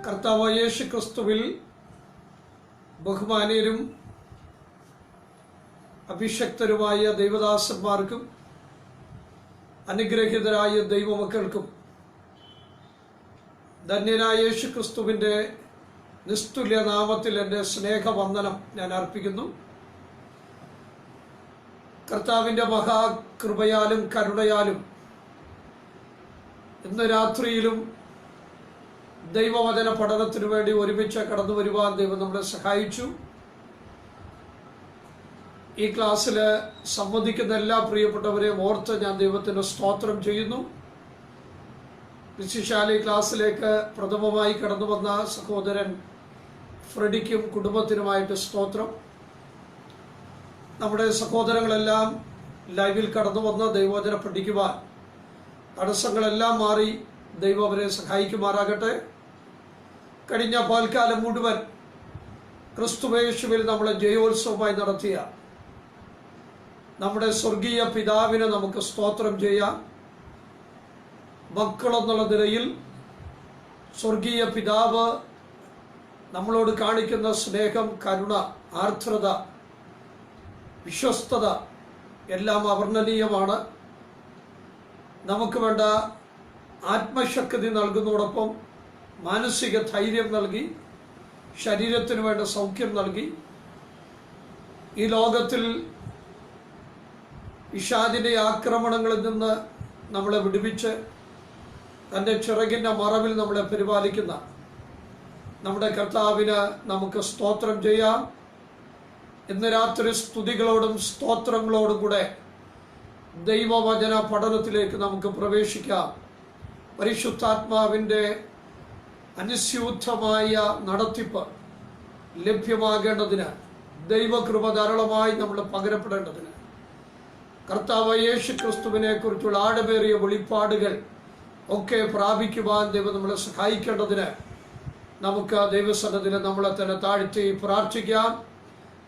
കർത്താവായ യേശു ക്രിസ്തുവിൽ ബഹുമാനീയരും അഭിഷക്തരുമായ ദൈവദാസന്മാർക്കും അനുഗ്രഹീതരായ ദൈവമക്കൾക്കും ധന്യനായ യേശു ക്രിസ്തുവിൻ്റെ നിസ്തുല്യ നാമത്തിൽ എൻ്റെ സ്നേഹവന്ദനം ഞാൻ അർപ്പിക്കുന്നു. കർത്താവിൻ്റെ മഹാകൃപയാലും കരുണയാലും ഇന്ന് രാത്രിയിലും ദൈവവചന പഠനത്തിനു വേണ്ടി ഒരുമിച്ച് കടന്നു വരുവാൻ ദൈവം നമ്മളെ സഹായിച്ചു. ഈ ക്ലാസ്സിൽ സംബന്ധിക്കുന്ന എല്ലാ പ്രിയപ്പെട്ടവരെയും ഓർത്ത് ഞാൻ ദൈവത്തിന് സ്തോത്രം ചെയ്യുന്നു. വിശിഷ്യാൽ ഈ ക്ലാസ്സിലേക്ക് പ്രഥമമായി കടന്നു വന്ന സഹോദരൻ ഫ്രെഡിക്കും കുടുംബത്തിനുമായിട്ട് സ്തോത്രം. നമ്മുടെ സഹോദരങ്ങളെല്ലാം ലൈവിൽ കടന്നു വന്ന് ദൈവവചനം പഠിക്കുവാൻ തടസ്സങ്ങളെല്ലാം മാറി ദൈവം അവരെ സഹായിക്കുമാറാകട്ടെ. കഴിഞ്ഞ പാൽക്കാലം മുഴുവൻ ക്രിസ്തുയേശുവിൽ നമ്മളെ ജയോത്സവമായി നടത്തിയ നമ്മുടെ സ്വർഗീയ പിതാവിനെ നമുക്ക് സ്തോത്രം ചെയ്യാം. മക്കളെന്നുള്ള നിലയിൽ സ്വർഗീയ പിതാവ് നമ്മളോട് കാണിക്കുന്ന സ്നേഹം, കരുണ, ആർദ്രത, വിശ്വസ്തത എല്ലാം അവർണ്ണനീയമാണ്. നമുക്ക് വേണ്ട ആത്മശക്തി നൽകുന്നതോടൊപ്പം മാനസിക ധൈര്യം നൽകി, ശരീരത്തിന് വേണ്ട സൗഖ്യം നൽകി, ഈ ലോകത്തിൽ പിശാചിൻ്റെ ആക്രമണങ്ങളിൽ നിന്ന് നമ്മളെ വിടുവിച്ച് തൻ്റെ ചിറകിൻ്റെ മറവിൽ നമ്മളെ പരിപാലിക്കുന്ന നമ്മുടെ കർത്താവിന് നമുക്ക് സ്തോത്രം ചെയ്യാം. ഇന്ന് രാത്രി സ്തുതികളോടും സ്തോത്രങ്ങളോടും കൂടെ ദൈവവചന പഠനത്തിലേക്ക് നമുക്ക് പ്രവേശിക്കാം. പരിശുദ്ധാത്മാവിൻ്റെ അനുസ്യൂതമായ നടത്തിപ്പ് ലഭ്യമാകേണ്ടതിന്, ദൈവകൃപ ധാരാളമായി നമ്മൾ പകരപ്പെടേണ്ടതിന്, കർത്താവ് യേശു ക്രിസ്തുവിനെ കുറിച്ചുള്ള ആഴമേറിയ വെളിപ്പാടുകൾ ഒക്കെ പ്രാപിക്കുവാൻ ദൈവം നമ്മളെ സഹായിക്കേണ്ടതിന് നമുക്ക് ദൈവസന്നിധിയിൽ നമ്മളെ തന്നെ താഴ്ത്തി പ്രാർത്ഥിക്കാം.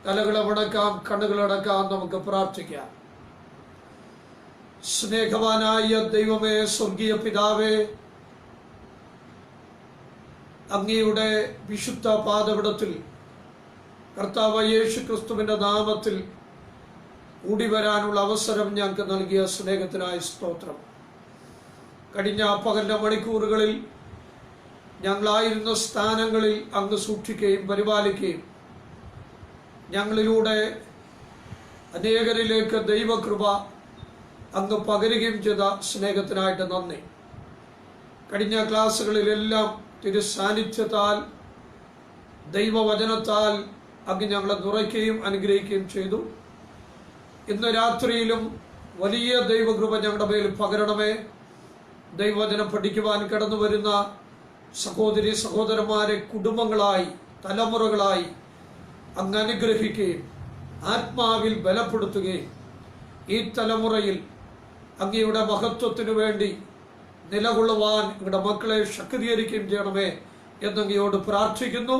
തലകളെ വണക്കാം, കണ്ണുകളടക്കാം, നമുക്ക് പ്രാർത്ഥിക്കാം. സ്നേഹവാനായ ദൈവമേ, സ്വർഗീയ പിതാവേ, അങ്ങയുടെ വിശുദ്ധ പാദപീഠത്തിൽ കർത്താവ് യേശു ക്രിസ്തുവിൻ്റെ നാമത്തിൽ കൂടി വരാനുള്ള അവസരം ഞങ്ങൾക്ക് നൽകിയ സ്നേഹത്തിനായി സ്തോത്രം. കഴിഞ്ഞ പകലിൻ്റെ മണിക്കൂറുകളിൽ ഞങ്ങളായിരുന്ന സ്ഥാനങ്ങളിൽ അങ്ങ് സൂക്ഷിക്കുകയും പരിപാലിക്കുകയും ഞങ്ങളിലൂടെ അനേകരിലേക്ക് ദൈവകൃപ അങ്ങ് പകരുകയും ചെയ്ത സ്നേഹത്തിനായിട്ട് നന്ദി. കഴിഞ്ഞ ക്ലാസ്സുകളിലെല്ലാം തിരുസാന്നിധ്യത്താൽ, ദൈവവചനത്താൽ അങ്ങ് ഞങ്ങളെ നിറയ്ക്കുകയും അനുഗ്രഹിക്കുകയും ചെയ്തു. ഇന്ന് രാത്രിയിലും വലിയ ദൈവകൃപ ഞങ്ങളുടെ മേൽ പകരണമേ. ദൈവവചനം പഠിക്കുവാൻ കടന്നു വരുന്ന സഹോദരി സഹോദരന്മാരെ കുടുംബങ്ങളായി, തലമുറകളായി അങ്ങ് അനുഗ്രഹിക്കുകയും ആത്മാവിൽ ബലപ്പെടുത്തുകയും ഈ തലമുറയിൽ അങ്ങയുടെ മഹത്വത്തിനു വേണ്ടി നിലകൊള്ളുവാൻ നിങ്ങളുടെ മക്കളെ ശക്തീകരിക്കുകയും ചെയ്യണമേ എന്നങ്ങയോട് പ്രാർത്ഥിക്കുന്നു.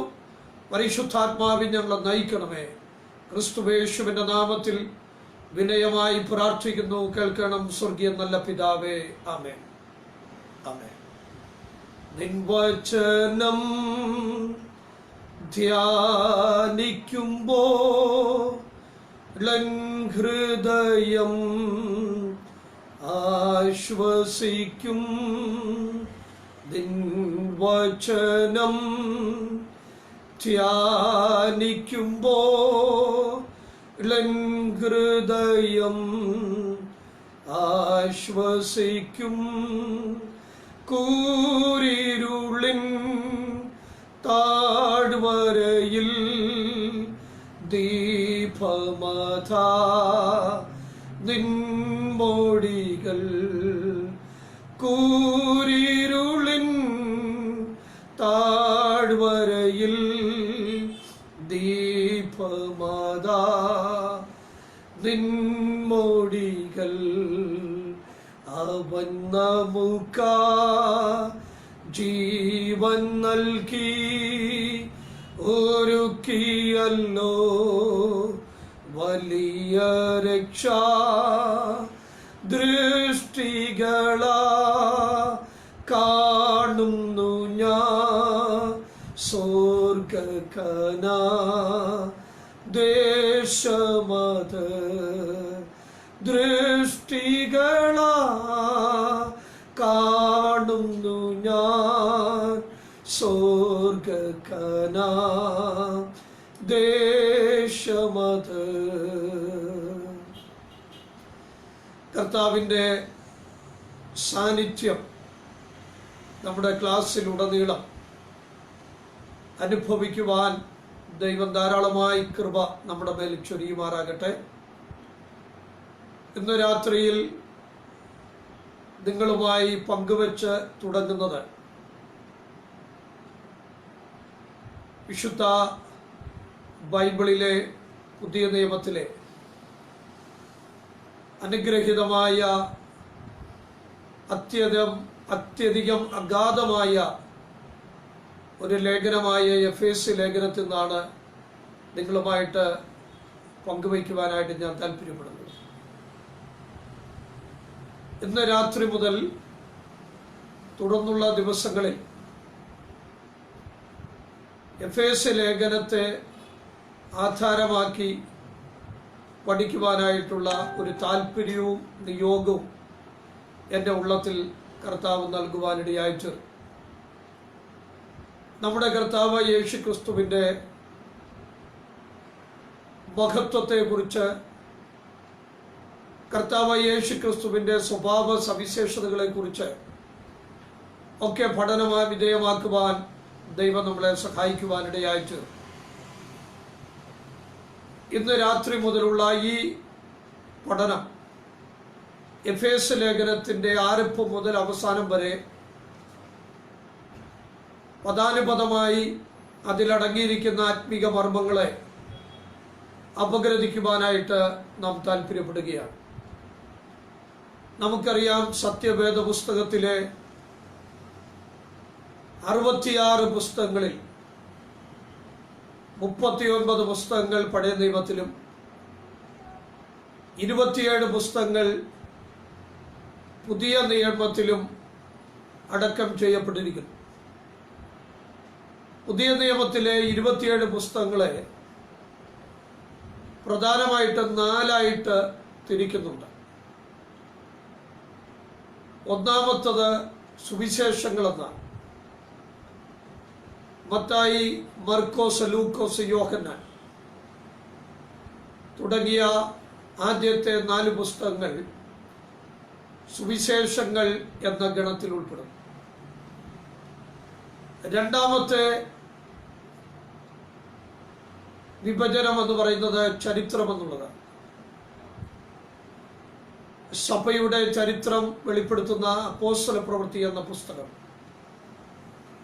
പരിശുദ്ധാത്മാവിൽ ഞങ്ങളെ നയിക്കണമേ. ക്രിസ്തുയേശുവിൻ്റെ നാമത്തിൽ വിനയമായി പ്രാർത്ഥിക്കുന്നു. കേൾക്കണം സ്വർഗീയ നല്ല പിതാവേ. ആമേൻ. ആമേൻ. നിൻ വചനം ധ്യാനിക്കുമ്പോൾ ഹൃദയം ആശ്വസിക്കും. നിൻ വചനം ധ്യാനിക്കുമ്പോൾ ഹൃദയം ആശ്വസിക്കും. കൂരിരുളിൻ താഴ്വരയിൽ ദീപമഥാ നിൻമൊഴികൾ. കൂരിരുളിൻ താഴ്വരയിൽ ദീപമഥാ നിൻമൊഴികൾ. അവൻ നമുക്ക് ജീവൻ നൽകി ഒരുക്കിയല്ലോ വലിയ രക്ഷ ദൃഷ്ടികളാ കനാ ദേശമത് ദൃഷ്ടികളാ കാണുന്നു ഞാൻ സ്വർഗകനാ ദേശമത്. കർത്താവിൻ്റെ സാന്നിധ്യം നമ്മുടെ ക്ലാസ്സിലുടനീളം അനുഭവിക്കുവാൻ ദൈവം ധാരാളമായി കൃപ നമ്മുടെ മേൽ ചൊരിയുമാറാകട്ടെ. ഇന്ന് രാത്രിയിൽ നിങ്ങളുമായി പങ്കുവെച്ച് തുടങ്ങുന്നത് വിശുദ്ധ ബൈബിളിലെ പുതിയ നിയമത്തിലെ അനുഗ്രഹീതമായ അത്യധികം അഗാധമായ ഒരു ലേഖനമായ എഫേസ്യ ലേഖനത്തിൽ നിന്നാണ് നിങ്ങളുമായിട്ട് പങ്കുവയ്ക്കുവാനായിട്ട് ഞാൻ താല്പര്യപ്പെടുന്നത്. ഇന്ന് രാത്രി മുതൽ തുടർന്നുള്ള ദിവസങ്ങളിൽ എഫേസ്യ ലേഖനത്തെ ആധാരമാക്കി പഠിക്കുവാനായിട്ടുള്ള ഒരു താല്പര്യവും നിയോഗവും എൻ്റെ ഉള്ളത്തിൽ കർത്താവ് നൽകുവാനിടയായിട്ട് നമ്മുടെ കർത്താവ് യേശു ക്രിസ്തുവിൻ്റെ മഹത്വത്തെക്കുറിച്ച്, കർത്താവ് യേശു ക്രിസ്തുവിൻ്റെ സ്വഭാവ സവിശേഷതകളെക്കുറിച്ച് ഒക്കെ പഠനമായി വിധേയമാക്കുവാൻ ദൈവം നമ്മളെ സഹായിക്കുവാനിടയായിട്ട് ഇന്ന് രാത്രി മുതലുള്ള ഈ പഠനം എഫേസ്യ ലേഖനത്തിൻ്റെ ആരംഭം മുതൽ അവസാനം വരെ പദാനുപദമായി അതിലടങ്ങിയിരിക്കുന്ന ആത്മീക മർമ്മങ്ങളെ അപഗ്രഥിക്കുവാനായിട്ട് നാം താല്പര്യപ്പെടുകയാണ്. നമുക്കറിയാം, സത്യവേദ പുസ്തകത്തിലെ 66 പുസ്തകങ്ങളിൽ 39 പുസ്തകങ്ങൾ പഴയ നിയമത്തിലും 27 പുസ്തകങ്ങൾ പുതിയ നിയമത്തിലും അടക്കം ചെയ്യപ്പെട്ടിരിക്കുന്നു. പുതിയ നിയമത്തിലെ 27 പുസ്തകങ്ങളെ പ്രധാനമായിട്ട് 4 തിരിക്കുന്നുണ്ട്. ഒന്നാമത്തത് സുവിശേഷങ്ങളെന്നാണ്. മത്തായി, മർക്കോസ്, ലൂക്കോസ്, യോഹന്നാൻ തുടങ്ങിയ ആദ്യത്തെ 4 പുസ്തകങ്ങൾ സുവിശേഷങ്ങൾ എന്ന ഗണത്തിൽ ഉൾപ്പെടും. രണ്ടാമത്തെ വിഭജനം എന്ന് പറയുന്നത് ചരിത്രം എന്നുള്ളതാണ്. സഭയുടെ ചരിത്രം വെളിപ്പെടുത്തുന്ന അപ്പോസ്തല പ്രവൃത്തി എന്ന പുസ്തകം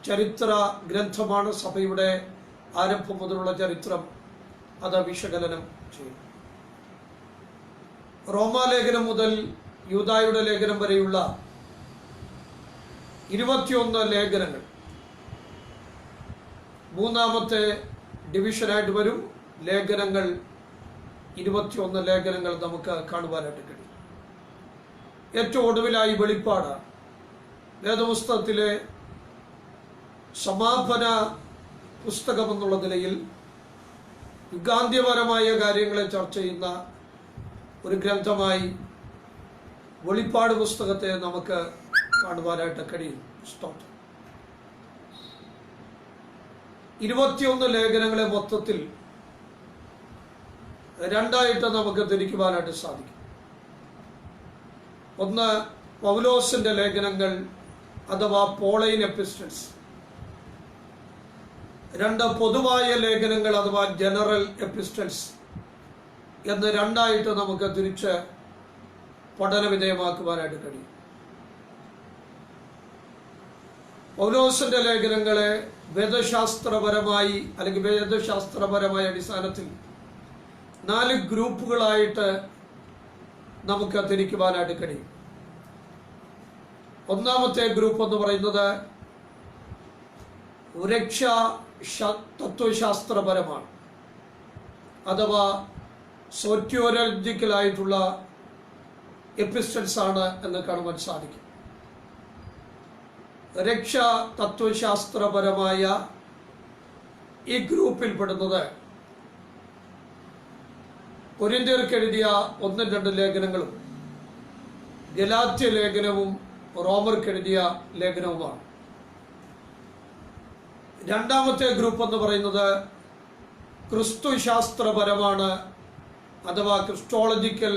ചരിത്ര ഗ്രന്ഥമാണ്. സഭയുടെ ആരംഭം മുതലുള്ള ചരിത്രം അത് വിശകലനം ചെയ്യും. റോമാലേഖനം മുതൽ യൂദായുടെ ലേഖനം വരെയുള്ള 21 ലേഖനങ്ങൾ മൂന്നാമത്തെ ഡിവിഷനായിട്ട് വരും. ലേഖനങ്ങൾ 21 ലേഖനങ്ങൾ നമുക്ക് കാണുവാനായിട്ട് കഴിയും. ഏറ്റവും ഒടുവിലായി വെളിപ്പാട് വേദപുസ്തകത്തിലെ സമാപന പുസ്തകം എന്നുള്ള നിലയിൽ യുഗാന്ത്യപരമായ കാര്യങ്ങളെ ചർച്ച ചെയ്യുന്ന ഒരു ഗ്രന്ഥമായി വെളിപ്പാട് പുസ്തകത്തെ നമുക്ക് കാണുവാനായിട്ട് കഴിയും. 21 ലേഖനങ്ങളെ മൊത്തത്തിൽ 2 നമുക്ക് തിരിക്കുവാനായിട്ട് സാധിക്കും. ഒന്ന് പൗലോസിന്റെ ലേഖനങ്ങൾ അഥവാ പോളൈൻ എപ്പിസ്റ്റൽസ്. 2 പൊതുവായ ലേഖനങ്ങൾ അഥവാ ജനറൽ എപ്പിസ്റ്റൽസ് എന്ന് 2 നമുക്ക് തിരിച്ച് പഠന വിധേയമാക്കുവാനായിട്ട് കഴിയും. പൗലോസിന്റെ ലേഖനങ്ങളെ വേദശാസ്ത്രപരമായി അല്ലെങ്കിൽ വേദശാസ്ത്രപരമായ അടിസ്ഥാനത്തിൽ 4 ഗ്രൂപ്പുകളായിട്ട് നമുക്ക് തിരിക്കുവാനായിട്ട് കഴിയും. ഒന്നാമത്തെ ഗ്രൂപ്പ് എന്ന് പറയുന്നത് രക്ഷാ തത്വശാസ്ത്രപരമാണ്, അഥവാ സോറ്റിയോളജിക്കലായിട്ടുള്ള എപ്പിസ്റ്റൽസ് ആണ് എന്ന് കാണുവാൻ സാധിക്കും. രക്ഷാ തത്വശാസ്ത്രപരമായ ഈ ഗ്രൂപ്പിൽപ്പെടുന്നത് കൊരിന്ത്യർക്ക് എഴുതിയ 1-2 ലേഖനങ്ങളും ഗലാത്യ ലേഖനവും റോമർക്ക് എഴുതിയ ലേഖനവുമാണ്. രണ്ടാമത്തെ ഗ്രൂപ്പ് എന്ന് പറയുന്നത് ക്രിസ്തുശാസ്ത്രപരമാണ്, അഥവാ ക്രിസ്റ്റോളജിക്കൽ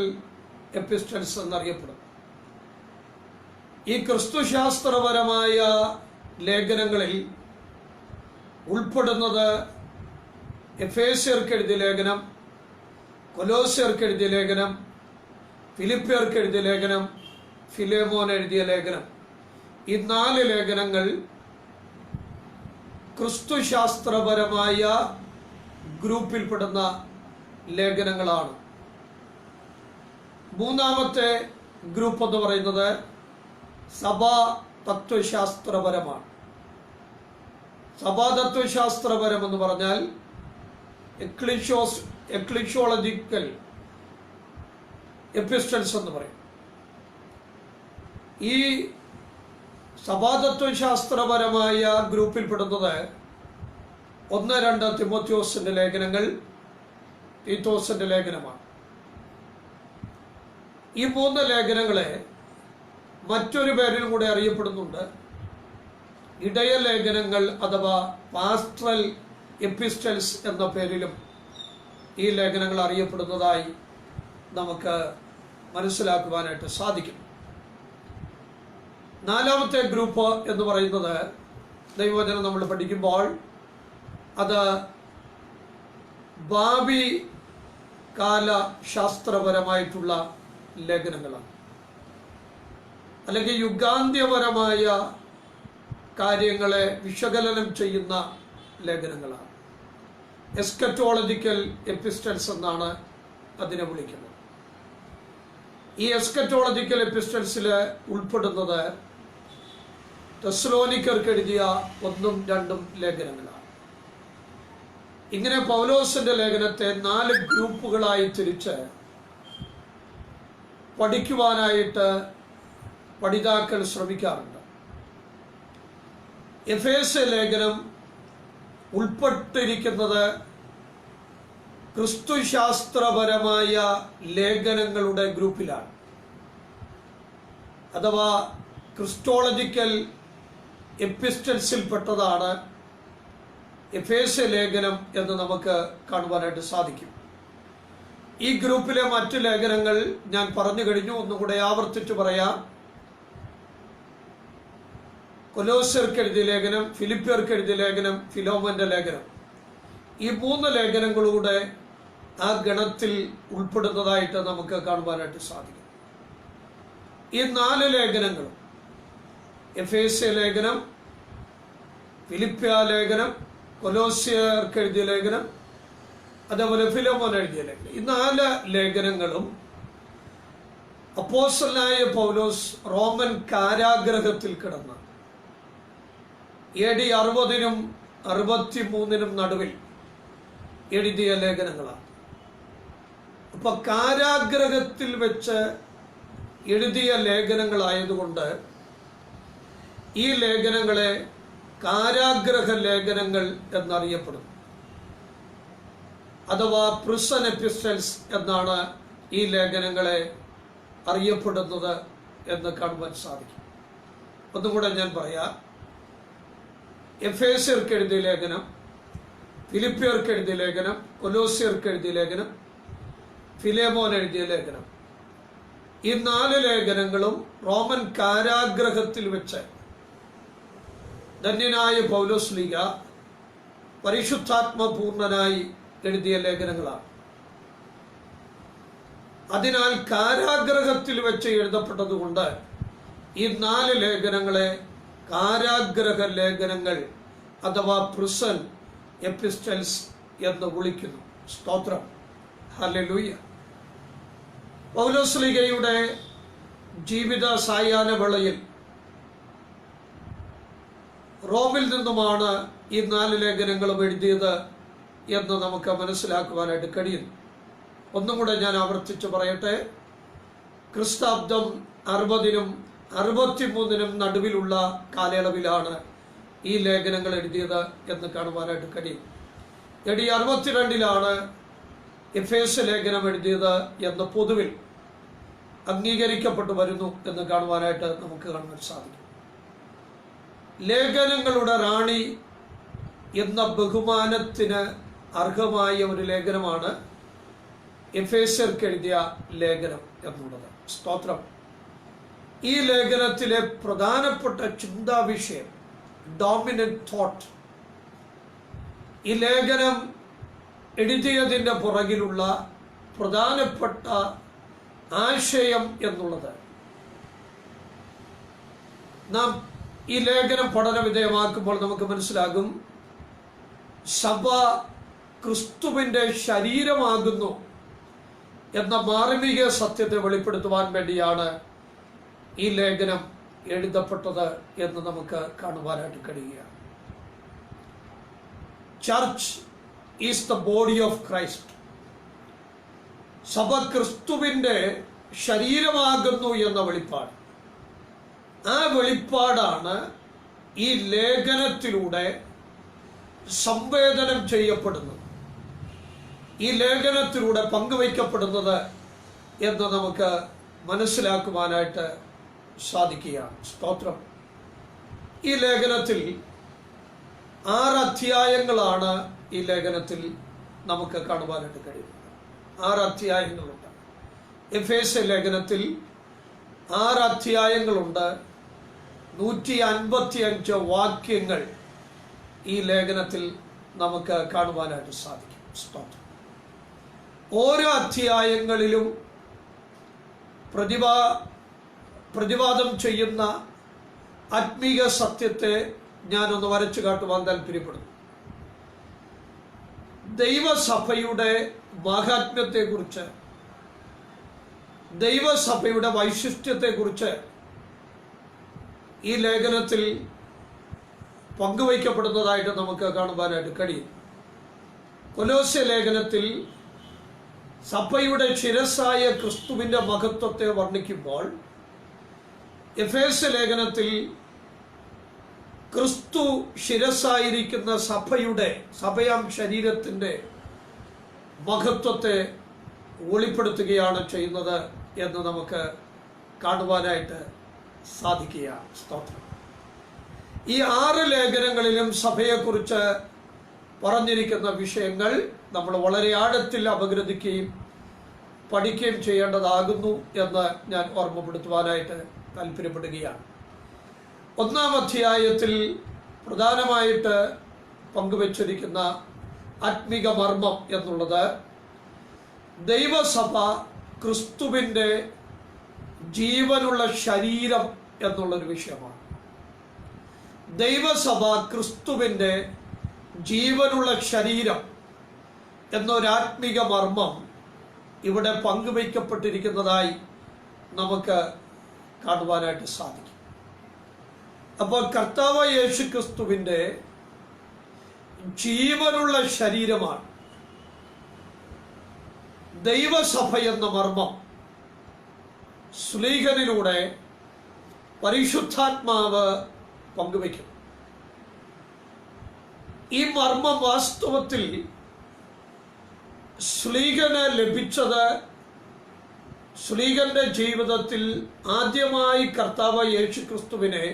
എപ്പിസ്റ്റൽസ് എന്നറിയപ്പെടും. ഈ ക്രിസ്തുശാസ്ത്രപരമായ ലേഖനങ്ങളിൽ ഉൾപ്പെടുന്നത് എഫേസ്യർക്ക് എഴുതിയ ലേഖനം, കൊലോസ്യർക്ക് എഴുതിയ ലേഖനം, ഫിലിപ്പിയർക്ക് എഴുതിയ ലേഖനം, ഫിലേമോൻ എഴുതിയ ലേഖനം. ഈ 4 ലേഖനങ്ങൾ ക്രിസ്തുശാസ്ത്രപരമായ ഗ്രൂപ്പിൽപ്പെടുന്ന ലേഖനങ്ങളാണ്. മൂന്നാമത്തെ ഗ്രൂപ്പ് എന്ന് പറയുന്നത് സഭാ തത്വശാസ്ത്രപരമാണ്. സഭാതത്വശാസ്ത്രപരം എന്ന് പറഞ്ഞാൽ എക്ലിഷ്യോളജിക്കൽ എപ്പിസ്റ്റൽസ് എന്ന് പറയും. ഈ സഭാതത്വശാസ്ത്രപരമായ ഗ്രൂപ്പിൽപ്പെടുന്നത് 1-2 തിമോത്തിയോസിന്റെ ലേഖനങ്ങൾ, തീത്തോസിന്റെ ലേഖനമാണ്. ഈ 3 ലേഖനങ്ങളെ മറ്റൊരു പേരിൽ കൂടെ അറിയപ്പെടുന്നുണ്ട്. ഇടയ ലേഖനങ്ങൾ അഥവാ പാസ്റ്ററൽ എപ്പിസ്റ്റൽസ് എന്ന പേരിലും ഈ ലേഖനങ്ങൾ അറിയപ്പെടുന്നതായി നമുക്ക് മനസ്സിലാക്കുവാനായിട്ട് സാധിക്കും. നാലാമത്തെ ഗ്രൂപ്പ് എന്ന് പറയുന്നത് ദൈവവചനം നമ്മൾ പഠിക്കുമ്പോൾ അത് ഭാവി കാല ശാസ്ത്രപരമായിട്ടുള്ള ലേഖനങ്ങളാണ്, അല്ലെങ്കിൽ യുഗാന്ത്യപരമായ കാര്യങ്ങളെ വിശകലനം ചെയ്യുന്ന ലേഖനങ്ങളാണ്. എസ്കറ്റോളജിക്കൽ എപ്പിസ്റ്റൽസ് എന്നാണ് അതിനെ വിളിക്കുന്നത്. ഈ എസ്കറ്റോളജിക്കൽ എപ്പിസ്റ്റൽസിൽ ഉൾപ്പെടുന്നത് തെസ്സലോനിക്കർക്ക് എഴുതിയ 1-2 ലേഖനങ്ങളാണ്. ഇങ്ങനെ പൗലോസിന്റെ ലേഖനത്തെ 4 ഗ്രൂപ്പുകളായി തിരിച്ച് പഠിക്കുവാനായിട്ട് പഠിതാക്കൾ ശ്രമിക്കാറുണ്ട്. എഫേസ്യ ലേഖനം ഉൾപ്പെട്ടിരിക്കുന്നത് ക്രിസ്തുശാസ്ത്രപരമായ ലേഖനങ്ങളുടെ ഗ്രൂപ്പിലാണ്, അഥവാ ക്രിസ്റ്റോളജിക്കൽ എപ്പിസ്റ്റൽസിൽപ്പെട്ടതാണ് എഫേസ്യ ലേഖനം എന്ന് നമുക്ക് കാണുവാനായിട്ട് സാധിക്കും. ഈ ഗ്രൂപ്പിലെ മറ്റു ലേഖനങ്ങൾ ഞാൻ പറഞ്ഞു കഴിഞ്ഞു, ഒന്നുകൂടെ ആവർത്തിച്ചു പറയാം. കൊലോസ്യർക്ക് എഴുതിയ ലേഖനം, ഫിലിപ്പിയർക്ക് എഴുതിയ ലേഖനം, ഫിലോമോന്റെ ലേഖനം. ഈ 3 ലേഖനങ്ങളുടെ ആ ഗണത്തിൽ ഉൾപ്പെടുന്നതായിട്ട് നമുക്ക് കാണുവാനായിട്ട് സാധിക്കും. ഈ 4 ലേഖനങ്ങളും എഫേസ്യ ലേഖനം, ഫിലിപ്പിയ ലേഖനം, കൊലോസ്യർക്ക് എഴുതിയ ലേഖനം, അതേപോലെ ഫിലോമോൻ എഴുതിയ ലേഖനം, ഈ 4 ലേഖനങ്ങളും അപ്പോസ്തലനായ പൗലോസ് റോമൻ കാരാഗ്രഹത്തിൽ കിടന്ന് AD 60-നും 63-നും നടുവിൽ എഴുതിയ ലേഖനങ്ങളാണ്. അപ്പൊ കാരാഗ്രഹത്തിൽ വെച്ച് എഴുതിയ ലേഖനങ്ങളായതുകൊണ്ട് ഈ ലേഖനങ്ങളെ കാരാഗ്രഹ ലേഖനങ്ങൾ എന്നറിയപ്പെടുന്നു, അഥവാ പ്രിസൺ എപ്പിസ്റ്റൽസ് എന്നാണ് ഈ ലേഖനങ്ങളെ അറിയപ്പെടുന്നത് എന്ന് കാണുവാൻ സാധിക്കും. ഒന്നുകൂടെ ഞാൻ പറയാം. എഫേസ്യർക്ക് എഴുതിയ ലേഖനം, ഫിലിപ്പിയർക്ക് എഴുതിയ ലേഖനം, കൊലോസ്യർക്ക് എഴുതിയ ലേഖനം, ഫിലേമോൻ എഴുതിയ ലേഖനം. ഈ 4 ലേഖനങ്ങളും റോമൻ കാരാഗ്രഹത്തിൽ വെച്ച് ധന്യനായ പൗലോസ് ലീഗ പരിശുദ്ധാത്മപൂർണനായി എഴുതിയ ലേഖനങ്ങളാണ്. അതിനാൽ കാരാഗ്രഹത്തിൽ വെച്ച് എഴുതപ്പെട്ടതുകൊണ്ട് ഈ 4 ലേഖനങ്ങളെ കാരാഗ്രഹ ലേഖനങ്ങൾ അഥവാ പ്രിസൺ എപ്പിസ്റ്റൽസ് എന്ന് വിളിക്കുന്നു. സ്തോത്രം, ഹല്ലേലൂയ. പൗലോസ് ലീഗയുടെ ജീവിത സായാഹ്ന വേളയിൽ റോമിൽ നിന്നുമാണ് ഈ 4 ലേഖനങ്ങളും എഴുതിയത് എന്ന് നമുക്ക് മനസ്സിലാക്കുവാനായിട്ട് കഴിയുന്നു. ഒന്നും കൂടെ ഞാൻ ആവർത്തിച്ച് പറയട്ടെ. ക്രിസ്താബ്ദം 60-നും 63-നും നടുവിലുള്ള കാലയളവിലാണ് ഈ ലേഖനങ്ങൾ എഴുതിയത് എന്ന് കാണുവാനായിട്ട് കഴിയും. AD 62 എഫേസ്യ ലേഖനം എഴുതിയത് എന്ന് പൊതുവിൽ അംഗീകരിക്കപ്പെട്ടു വരുന്നു എന്ന് കാണുവാനായിട്ട് നമുക്ക് കാണുവാൻ സാധിക്കും. ലേഖനങ്ങളുടെ റാണി എന്ന ബഹുമാനത്തിന് അർഹമായ ഒരു ലേഖനമാണ് എഫേസ്യർക്ക് എഴുതിയ ലേഖനം എന്നുള്ളത്. സ്തോത്രം. ഈ ലേഖനത്തിലെ പ്രധാനപ്പെട്ട ചിന്താ വിഷയം, ഡോമിനന്റ് തോട്ട്, ഈ ലേഖനം എഴുതിയതിൻ്റെ പുറകിലുള്ള പ്രധാനപ്പെട്ട ആശയം എന്നുള്ളത് നാം ഈ ലേഖനം പഠന വിധേയമാക്കുമ്പോൾ നമുക്ക് മനസ്സിലാകും. സഭ ക്രിസ്തുവിൻ്റെ ശരീരമാകുന്നു എന്ന മാർമിക സത്യത്തെ വെളിപ്പെടുത്തുവാൻ വേണ്ടിയാണ് ഈ ലേഖനം എഴുതപ്പെട്ടത് എന്ന് നമുക്ക് കാണുവാനായിട്ട് കഴിയുകയാണ്. Church is the body of Christ. സഭ ക്രിസ്തുവിൻ്റെ ശരീരമാകുന്നു എന്ന വെളിപ്പാട്, ആ വെളിപ്പാടാണ് ഈ ലേഖനത്തിലൂടെ സംവേദനം ചെയ്യപ്പെടുന്നത്, ഈ ലേഖനത്തിലൂടെ പങ്കുവയ്ക്കപ്പെടുന്നത് എന്ന് നമുക്ക് മനസ്സിലാക്കുവാനായിട്ട് സാധിക്കുകയാണ്. സ്തോത്രം. ഈ ലേഖനത്തിൽ 6 അധ്യായങ്ങളാണ് ഈ ലേഖനത്തിൽ നമുക്ക് കാണുവാനായിട്ട് കഴിയുന്നത്. 6 അധ്യായങ്ങളുണ്ട്. എഫേസ്യ ലേഖനത്തിൽ 6 അധ്യായങ്ങളുണ്ട്. 155 വാക്യങ്ങൾ ഈ ലേഖനത്തിൽ നമുക്ക് കാണുവാനായിട്ട് സാധിക്കും. സ്തോത്രം. ഓരോ അധ്യായങ്ങളിലും പ്രതിവാദം ചെയ്യുന്ന ആത്മീക സത്യത്തെ ഞാനൊന്ന് വരച്ചു കാട്ടുവാൻ താല്പര്യപ്പെടുന്നു. ദൈവസഭയുടെ മാഹാത്മ്യത്തെക്കുറിച്ച്, ദൈവസഭയുടെ വൈശിഷ്ട്യത്തെക്കുറിച്ച് ഈ ലേഖനത്തിൽ പങ്കുവയ്ക്കപ്പെടുന്നതായിട്ട് നമുക്ക് കാണുവാനായിട്ട് കഴിയും. കൊലോസ്യ ലേഖനത്തിൽ സഭയുടെ ശിരസ്സായ ക്രിസ്തുവിൻ്റെ മഹത്വത്തെ വർണ്ണിക്കുമ്പോൾ, എഫേസ്യ ലേഖനത്തിൽ ക്രിസ്തു ശിരസ്സായിരിക്കുന്ന സഭയാം ശരീരത്തിൻ്റെ മഹത്വത്തെ വെളിപ്പെടുത്തുകയാണ് ചെയ്യുന്നത് എന്ന് നമുക്ക് കാണുവാനായിട്ട് സാധിക്കുകയാണ്. സ്തോത്രം. ഈ 6 ലേഖനങ്ങളിലും സഭയെക്കുറിച്ച് പറഞ്ഞിരിക്കുന്ന വിഷയങ്ങൾ നമ്മൾ വളരെ ആഴത്തിൽ അപഗ്രഥിക്കുകയും പഠിക്കുകയും ചെയ്യേണ്ടതാകുന്നു എന്ന് ഞാൻ ഓർമ്മപ്പെടുത്തുവാനായിട്ട് താല്പര്യപ്പെടുകയാണ്. 1-ാം അധ്യായത്തിൽ പ്രധാനമായിട്ട് പങ്കുവച്ചിരിക്കുന്ന ആത്മിക മർമ്മം എന്നുള്ളത് ദൈവസഭ ക്രിസ്തുവിൻ്റെ ജീവനുള്ള ശരീരം എന്നുള്ളൊരു വിഷയമാണ്. ദൈവസഭ ക്രിസ്തുവിൻ്റെ ജീവനുള്ള ശരീരം എന്നൊരാത്മിക മർമ്മം ഇവിടെ പങ്കുവയ്ക്കപ്പെട്ടിരിക്കുന്നതായി നമുക്ക് കാണുവാനായിട്ട് സാധിക്കും. അപ്പോൾ കർത്താവായ യേശു ക്രിസ്തുവിൻ്റെ ജീവനുള്ള ശരീരമാണ് ദൈവസഭ എന്ന മർമ്മം ശ്ലീഹനിലൂടെ പരിശുദ്ധാത്മാവ് പങ്കുവയ്ക്കും. ഈ മർമ്മം വാസ്തവത്തിൽ ശ്ലീഹന് ലഭിച്ചത്, ശ്ലീഹന്റെ ജീവിതത്തിൽ ആദ്യമായി കർത്താവായ യേശു ക്രിസ്തുവിനെ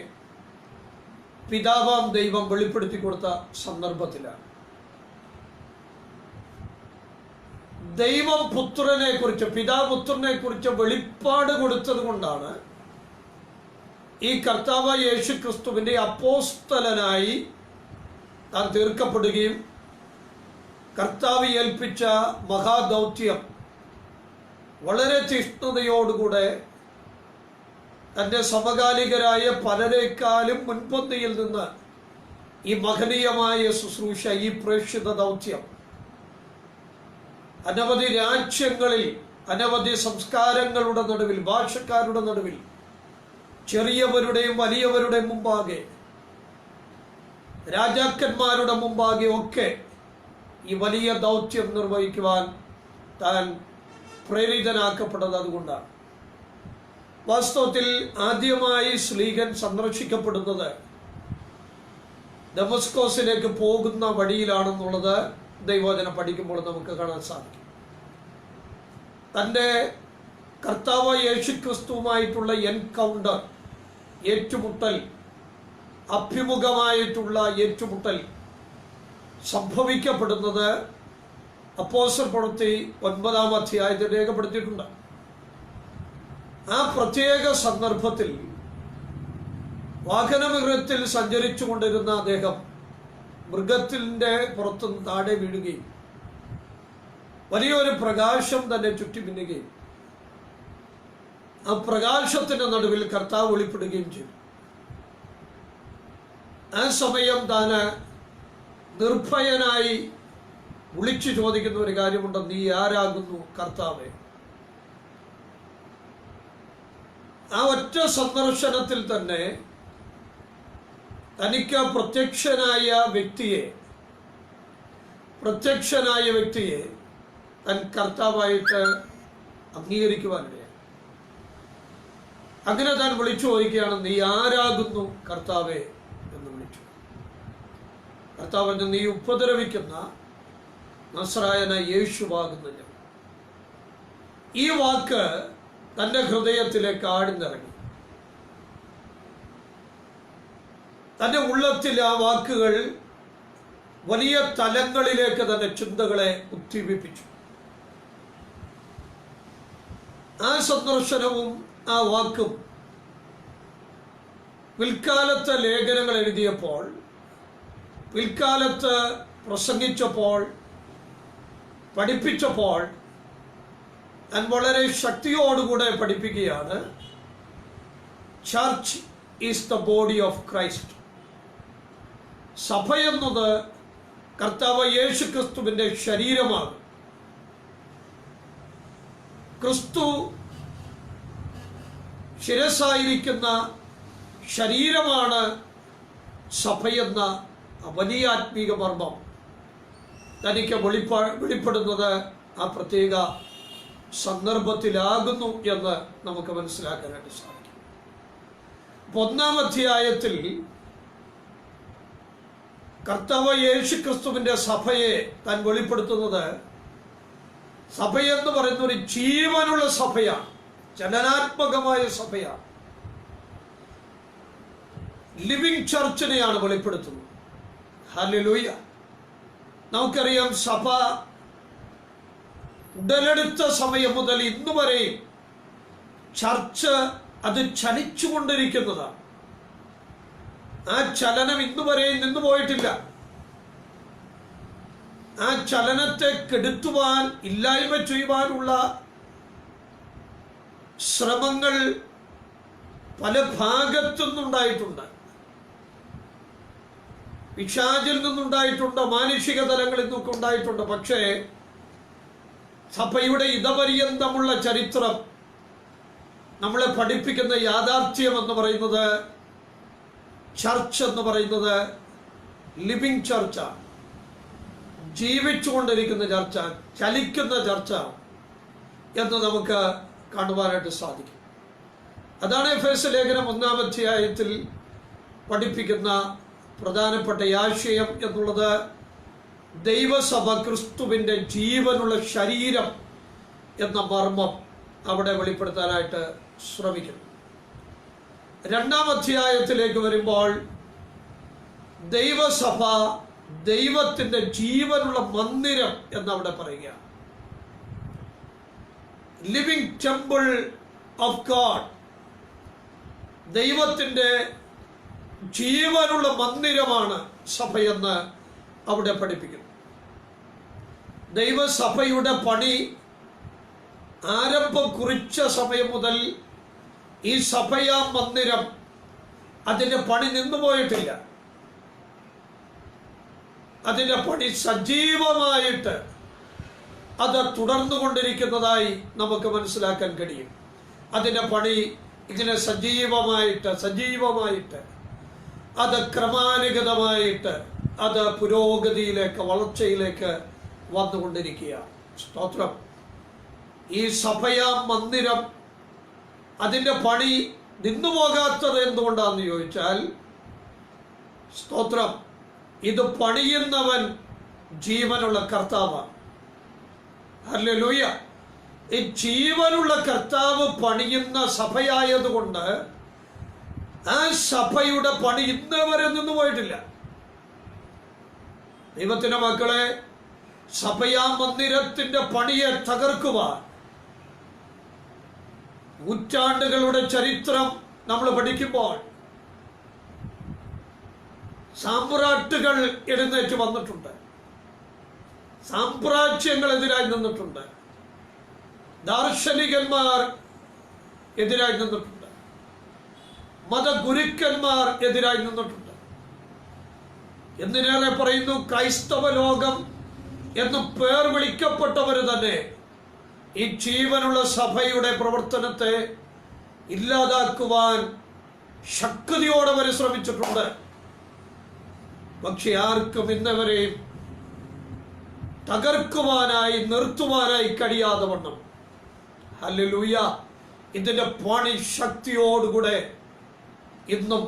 പിതാവാം ദൈവം വെളിപ്പെടുത്തി കൊടുത്ത സന്ദർഭത്തിലാണ്. ദൈവം പുത്രനെ കുറിച്ച്, പിതാപുത്രനെ കുറിച്ച് വെളിപ്പാട് കൊടുത്തത് കൊണ്ടാണ് ഈ കർത്താവായ യേശു ക്രിസ്തുവിൻ്റെ അപ്പോസ്തലനായി താൻ തീർക്കപ്പെടുകയും കർത്താവ് ഏൽപ്പിച്ച മഹാദൗത്യം വളരെ തീഷ്ണതയോടുകൂടെ തൻ്റെ സമകാലികരായ പലരെക്കാളും മുൻപന്തിയിൽ നിന്ന് ഈ മഹനീയമായ ശുശ്രൂഷ, ഈ പ്രേക്ഷിത ദൗത്യം അനവധി രാജ്യങ്ങളിൽ, അനവധി സംസ്കാരങ്ങളുടെ നടുവിൽ, ഭാഷക്കാരുടെ നടുവിൽ, ചെറിയവരുടെയും വലിയവരുടെയും മുമ്പാകെ, രാജാക്കന്മാരുടെ മുമ്പാകെ ഒക്കെ ഈ വലിയ ദൗത്യം നിർവഹിക്കുവാൻ താൻ പ്രേരിതനാക്കപ്പെട്ടത് അതുകൊണ്ടാണ്. വാസ്തവത്തിൽ ആദ്യമായി ശ്ലീഹൻ സന്ദർശിക്കപ്പെടുന്നത് ദമസ്കോസിലേക്ക് പോകുന്ന വഴിയിലാണെന്നുള്ളത് ദൈവവചനം പഠിക്കുമ്പോൾ നമുക്ക് കാണാൻ സാധിക്കും. തൻ്റെ കർത്താവ് യേശുക്രിസ്തുവുമായിട്ടുള്ള എൻകൗണ്ടർ, ഏറ്റുമുട്ടൽ, അഭിമുഖമായിട്ടുള്ള ഏറ്റുമുട്ടൽ സംഭവിക്കപ്പെടുന്നത് അപ്പോസ്തല പ്രവൃത്തി 9-ാം അധ്യായത്തിൽ രേഖപ്പെടുത്തിയിട്ടുണ്ട്. ആ പ്രത്യേക സന്ദർഭത്തിൽ വാഹനമൃഗത്തിൽ സഞ്ചരിച്ചു കൊണ്ടിരുന്ന അദ്ദേഹം മൃഗത്തിൻ്റെ പുറത്തുനിന്ന് താഴെ വീഴുകയും വലിയൊരു പ്രകാശം തന്നെ ചുറ്റി മിന്നുകയും ആ പ്രകാശത്തിന്റെ നടുവിൽ കർത്താവ് വെളിപ്പെടുകയും ചെയ്തു. ആ സമയം താന് നിർഭയനായി വിളിച്ചു ചോദിക്കുന്ന ഒരു കാര്യമുണ്ട്: നീ ആരാകുന്നു കർത്താവേ? ആ ഒറ്റ സന്ദർശനത്തിൽ തന്നെ തനിക്ക് പ്രത്യക്ഷനായ വ്യക്തിയെ താൻ കർത്താവായിട്ട് അംഗീകരിക്കുവാനിടയായി. അങ്ങനെ താൻ വിളിച്ചു ചോദിക്കുകയാണ്: നീ ആരാകുന്നു കർത്താവേ എന്ന് വിളിച്ചു. കർത്താവിനെ നീ ഉപദ്രവിക്കുന്ന നസ്രായന യേശുവാകുന്നു ഞാൻ. ഈ വാക്ക് തൻ്റെ ഹൃദയത്തിലേക്ക് ആഴ്ന്നിറങ്ങി. തൻ്റെ ഉള്ളത്തിൽ ആ വാക്കുകൾ വലിയ തലങ്ങളിലേക്ക് തന്റെ ചിന്തകളെ ഉദ്ദീപിപ്പിച്ചു. ആ സന്ദർശനവും ആ വാക്കും പിൽക്കാലത്ത് ലേഖനങ്ങൾ എഴുതിയപ്പോൾ, പിൽക്കാലത്ത് പ്രസംഗിച്ചപ്പോൾ, പഠിപ്പിച്ചപ്പോൾ ഞാൻ വളരെ ശക്തിയോടുകൂടെ പഠിപ്പിക്കുകയാണ്: church is the body of Christ. സഭ എന്നത് കർത്താവ് യേശു ക്രിസ്തുവിന്റെ ശരീരമാണ്. ക്രിസ്തു ശിരസായിരിക്കുന്ന ശരീരമാണ് സഭയെന്ന വലിയ ആത്മീക മർമ്മം തനിക്ക് വെളിപ്പെടുന്നത് ആ പ്രത്യേക സന്ദർഭത്തിലാകുന്നു എന്ന് നമുക്ക് മനസ്സിലാക്കാനായിട്ട് സാധിക്കും. 1-ാം അധ്യായത്തിൽ കർത്താവ് യേശു ക്രിസ്തുവിന്റെ സഭയെ താൻ വെളിപ്പെടുത്തുന്നത്, സഭയെന്ന് പറയുന്ന ഒരു ജീവനുള്ള സഭയാണ്, ചലനാത്മകമായ സഭയാണ്. ലിവിംഗ് ചർച്ചിനെയാണ് വെളിപ്പെടുത്തുന്നത്. ഹല്ലേലൂയ. നമുക്കറിയാം, സഭ ഉടലെടുത്ത സമയം മുതൽ ഇന്നു വരെയും ചർച്ച് അത് ചലിച്ചുകൊണ്ടിരിക്കുന്നതാണ്. ആ ചലനം ഇന്നുവരെയും നിന്നു പോയിട്ടില്ല. ആ ചലനത്തെ കെടുത്തുവാൻ, ഇല്ലായ്മ ചെയ്യുവാനുള്ള ശ്രമങ്ങൾ പല ഭാഗത്തു നിന്നുണ്ടായിട്ടുണ്ട്. പിശാചിൽ നിന്നുണ്ടായിട്ടുണ്ട്, മാനുഷിക തലങ്ങളിൽ നിന്നൊക്കെ ഉണ്ടായിട്ടുണ്ട്. പക്ഷേ സഭയുടെ ഇതപര്യന്തമുള്ള ചരിത്രം നമ്മളെ പഠിപ്പിക്കുന്ന യാഥാർത്ഥ്യം എന്ന് പറയുന്നത്, ചർച്ച് എന്ന് പറയുന്നത് ലിവിംഗ് ചർച്ചാണ്, ജീവിച്ചുകൊണ്ടിരിക്കുന്ന ചർച്ച, ചലിക്കുന്ന ചർച്ച എന്ന് നമുക്ക് കാണുവാനായിട്ട് സാധിക്കും. അതാണ് എഫേസ്യ ലേഖനം 1-ാം അധ്യായത്തിൽ പഠിപ്പിക്കുന്ന പ്രധാനപ്പെട്ട ആശയം എന്നുള്ളത്. ദൈവസഭ ക്രിസ്തുവിന്റെ ജീവനുള്ള ശരീരം എന്ന മർമ്മം അവിടെ വെളിപ്പെടുത്താനായിട്ട് ശ്രമിക്കുന്നു. 2-ാം അധ്യായത്തിലേക്ക് വരുമ്പോൾ ദൈവസഭ ദൈവത്തിന്റെ ജീവനുള്ള മന്ദിരം എന്നവിടെ പറയുക. ലിവിംഗ് ടെമ്പിൾ ഓഫ് ഗോഡ്, ദൈവത്തിന്റെ ജീവനുള്ള മന്ദിരമാണ് സഭയെന്ന് അവിടെ പഠിപ്പിക്കുന്നു. ദൈവസഭയുടെ പണി ആരംഭം കുറിച്ച സമയം മുതൽ ഈ സഭയാ മന്ദിരം, അതിന്റെ പണി നിന്നുപോയിട്ടില്ല. അതിന്റെ പണി സജീവമായിട്ട് അത് തുടർന്നുകൊണ്ടിരിക്കുന്നതായി നമുക്ക് മനസ്സിലാക്കാൻ കഴിയും. അതിന്റെ പണി ഇങ്ങനെ സജീവമായിട്ട് അത് ക്രമാനുഗതമായിട്ട് അത് പുരോഗതിയിലേക്ക്, വളർച്ചയിലേക്ക് വന്നുകൊണ്ടിരിക്കുക. സ്തോത്രം. ഈ സഭയാ മന്ദിരം, അതിന്റെ പണി നിന്നുപോകാത്തത് എന്തുകൊണ്ടാണെന്ന് ചോദിച്ചാൽ, സ്തോത്രം, ഇത് പണിയുന്നവൻ ജീവനുള്ള കർത്താവാണ്. ഹല്ലേലൂയ. ഈ ജീവനുള്ള കർത്താവ് പണിയുന്ന സഭയായതുകൊണ്ട് ആ സഭയുടെ പണി ഇന്ന് വരെ നിന്ന് പോയിട്ടില്ല. ദൈവത്തിന്റെ മക്കളെ, സഭയാ മന്ദിരത്തിന്റെ പണിയെ തകർക്കുവാൻ നൂറ്റാണ്ടുകളുടെ ചരിത്രം നമ്മൾ പഠിക്കുമ്പോൾ സാമ്രാട്ടുകൾ എഴുന്നേറ്റ് വന്നിട്ടുണ്ട്, സാമ്രാജ്യങ്ങൾ എതിരായി നിന്നിട്ടുണ്ട്, ദാർശനികന്മാർ എതിരായി നിന്നിട്ടുണ്ട്, മതഗുരുക്കന്മാർ എതിരായി നിന്നിട്ടുണ്ട്. എന്തിനേറെ പറയുന്നു, ക്രൈസ്തവ ലോകം എന്ന് പേർ വിളിക്കപ്പെട്ടവർ തന്നെ ഈ ജീവനുള്ള സഭയുടെ പ്രവർത്തനത്തെ ഇല്ലാതാക്കുവാൻ ശക്തിയോടെ അവർ ശ്രമിച്ചിട്ടുണ്ട്. പക്ഷെ ആർക്കും ഇന്നവരെയും തകർക്കുവാനായി, നിർത്തുവാനായി കഴിയാതെ വണ്ണം, ഹല്ലേലൂയ, ഇതിന്റെ പണി ശക്തിയോടുകൂടെ ഇന്നും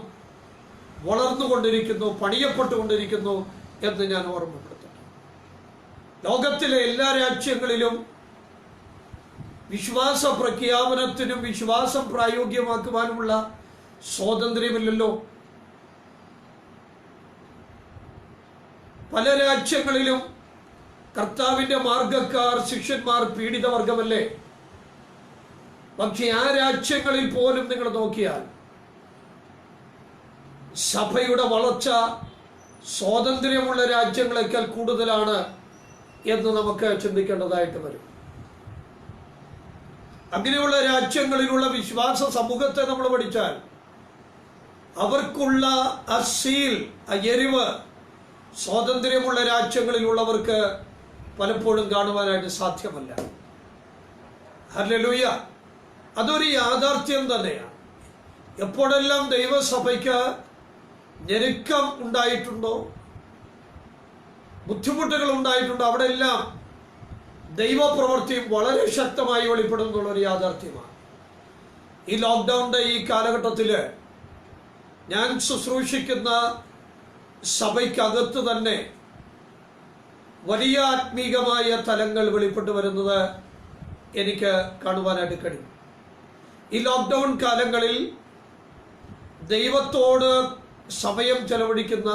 വളർന്നുകൊണ്ടിരിക്കുന്നു, പണിയപ്പെട്ടുകൊണ്ടിരിക്കുന്നു എന്ന് ഞാൻ ഓർമ്മപ്പെടുത്തുന്നു. ലോകത്തിലെ എല്ലാ രാജ്യങ്ങളിലും വിശ്വാസ പ്രഖ്യാപനത്തിനും വിശ്വാസം പ്രായോഗികമാക്കുവാനുമുള്ള സ്വാതന്ത്ര്യമില്ലല്ലോ. പല രാജ്യങ്ങളിലും കർത്താവിന്റെ മാർഗക്കാർ, ശിഷ്യന്മാർ പീഡിതവർഗമല്ലേ. പക്ഷെ ആ രാജ്യങ്ങളിൽ പോലും നിങ്ങൾ നോക്കിയാൽ സഭയുടെ വളർച്ച സ്വാതന്ത്ര്യമുള്ള രാജ്യങ്ങളെക്കാൾ കൂടുതലാണ് എന്ന് നമുക്ക് ചിന്തിക്കേണ്ടതായിട്ട് വരും. അങ്ങനെയുള്ള രാജ്യങ്ങളിലുള്ള വിശ്വാസ സമൂഹത്തെ നമ്മൾ പഠിച്ചാൽ അവർക്കുള്ള ആ സീൽ, ആ എരിവ് സ്വാതന്ത്ര്യമുള്ള രാജ്യങ്ങളിലുള്ളവർക്ക് പലപ്പോഴും കാണുവാനായിട്ട് സാധ്യമല്ല. ഹല്ലേലൂയ. അതൊരു യാഥാർത്ഥ്യം തന്നെയാണ്. എപ്പോഴെല്ലാം ദൈവസഭയ്ക്ക് ഞെരുക്കം ഉണ്ടായിട്ടുണ്ടോ, ബുദ്ധിമുട്ടുകൾ ഉണ്ടായിട്ടുണ്ടോ, അവിടെ എല്ലാം ദൈവപ്രവൃത്തിയും വളരെ ശക്തമായി വെളിപ്പെടുന്നുള്ളൊരു യാഥാർത്ഥ്യമാണ്. ഈ ലോക്ക്ഡൗണിന്റെ ഈ കാലഘട്ടത്തിൽ ഞാൻ ശുശ്രൂഷിക്കുന്ന സഭയ്ക്കകത്ത് തന്നെ വലിയ ആത്മീകമായ തലങ്ങൾ വെളിപ്പെട്ടു വരുന്നത് എനിക്ക് കാണുവാനായിട്ട് കഴിയും. ഈ ലോക്ക്ഡൗൺ കാലങ്ങളിൽ ദൈവത്തോട് സമയം ചെലവഴിക്കുന്ന,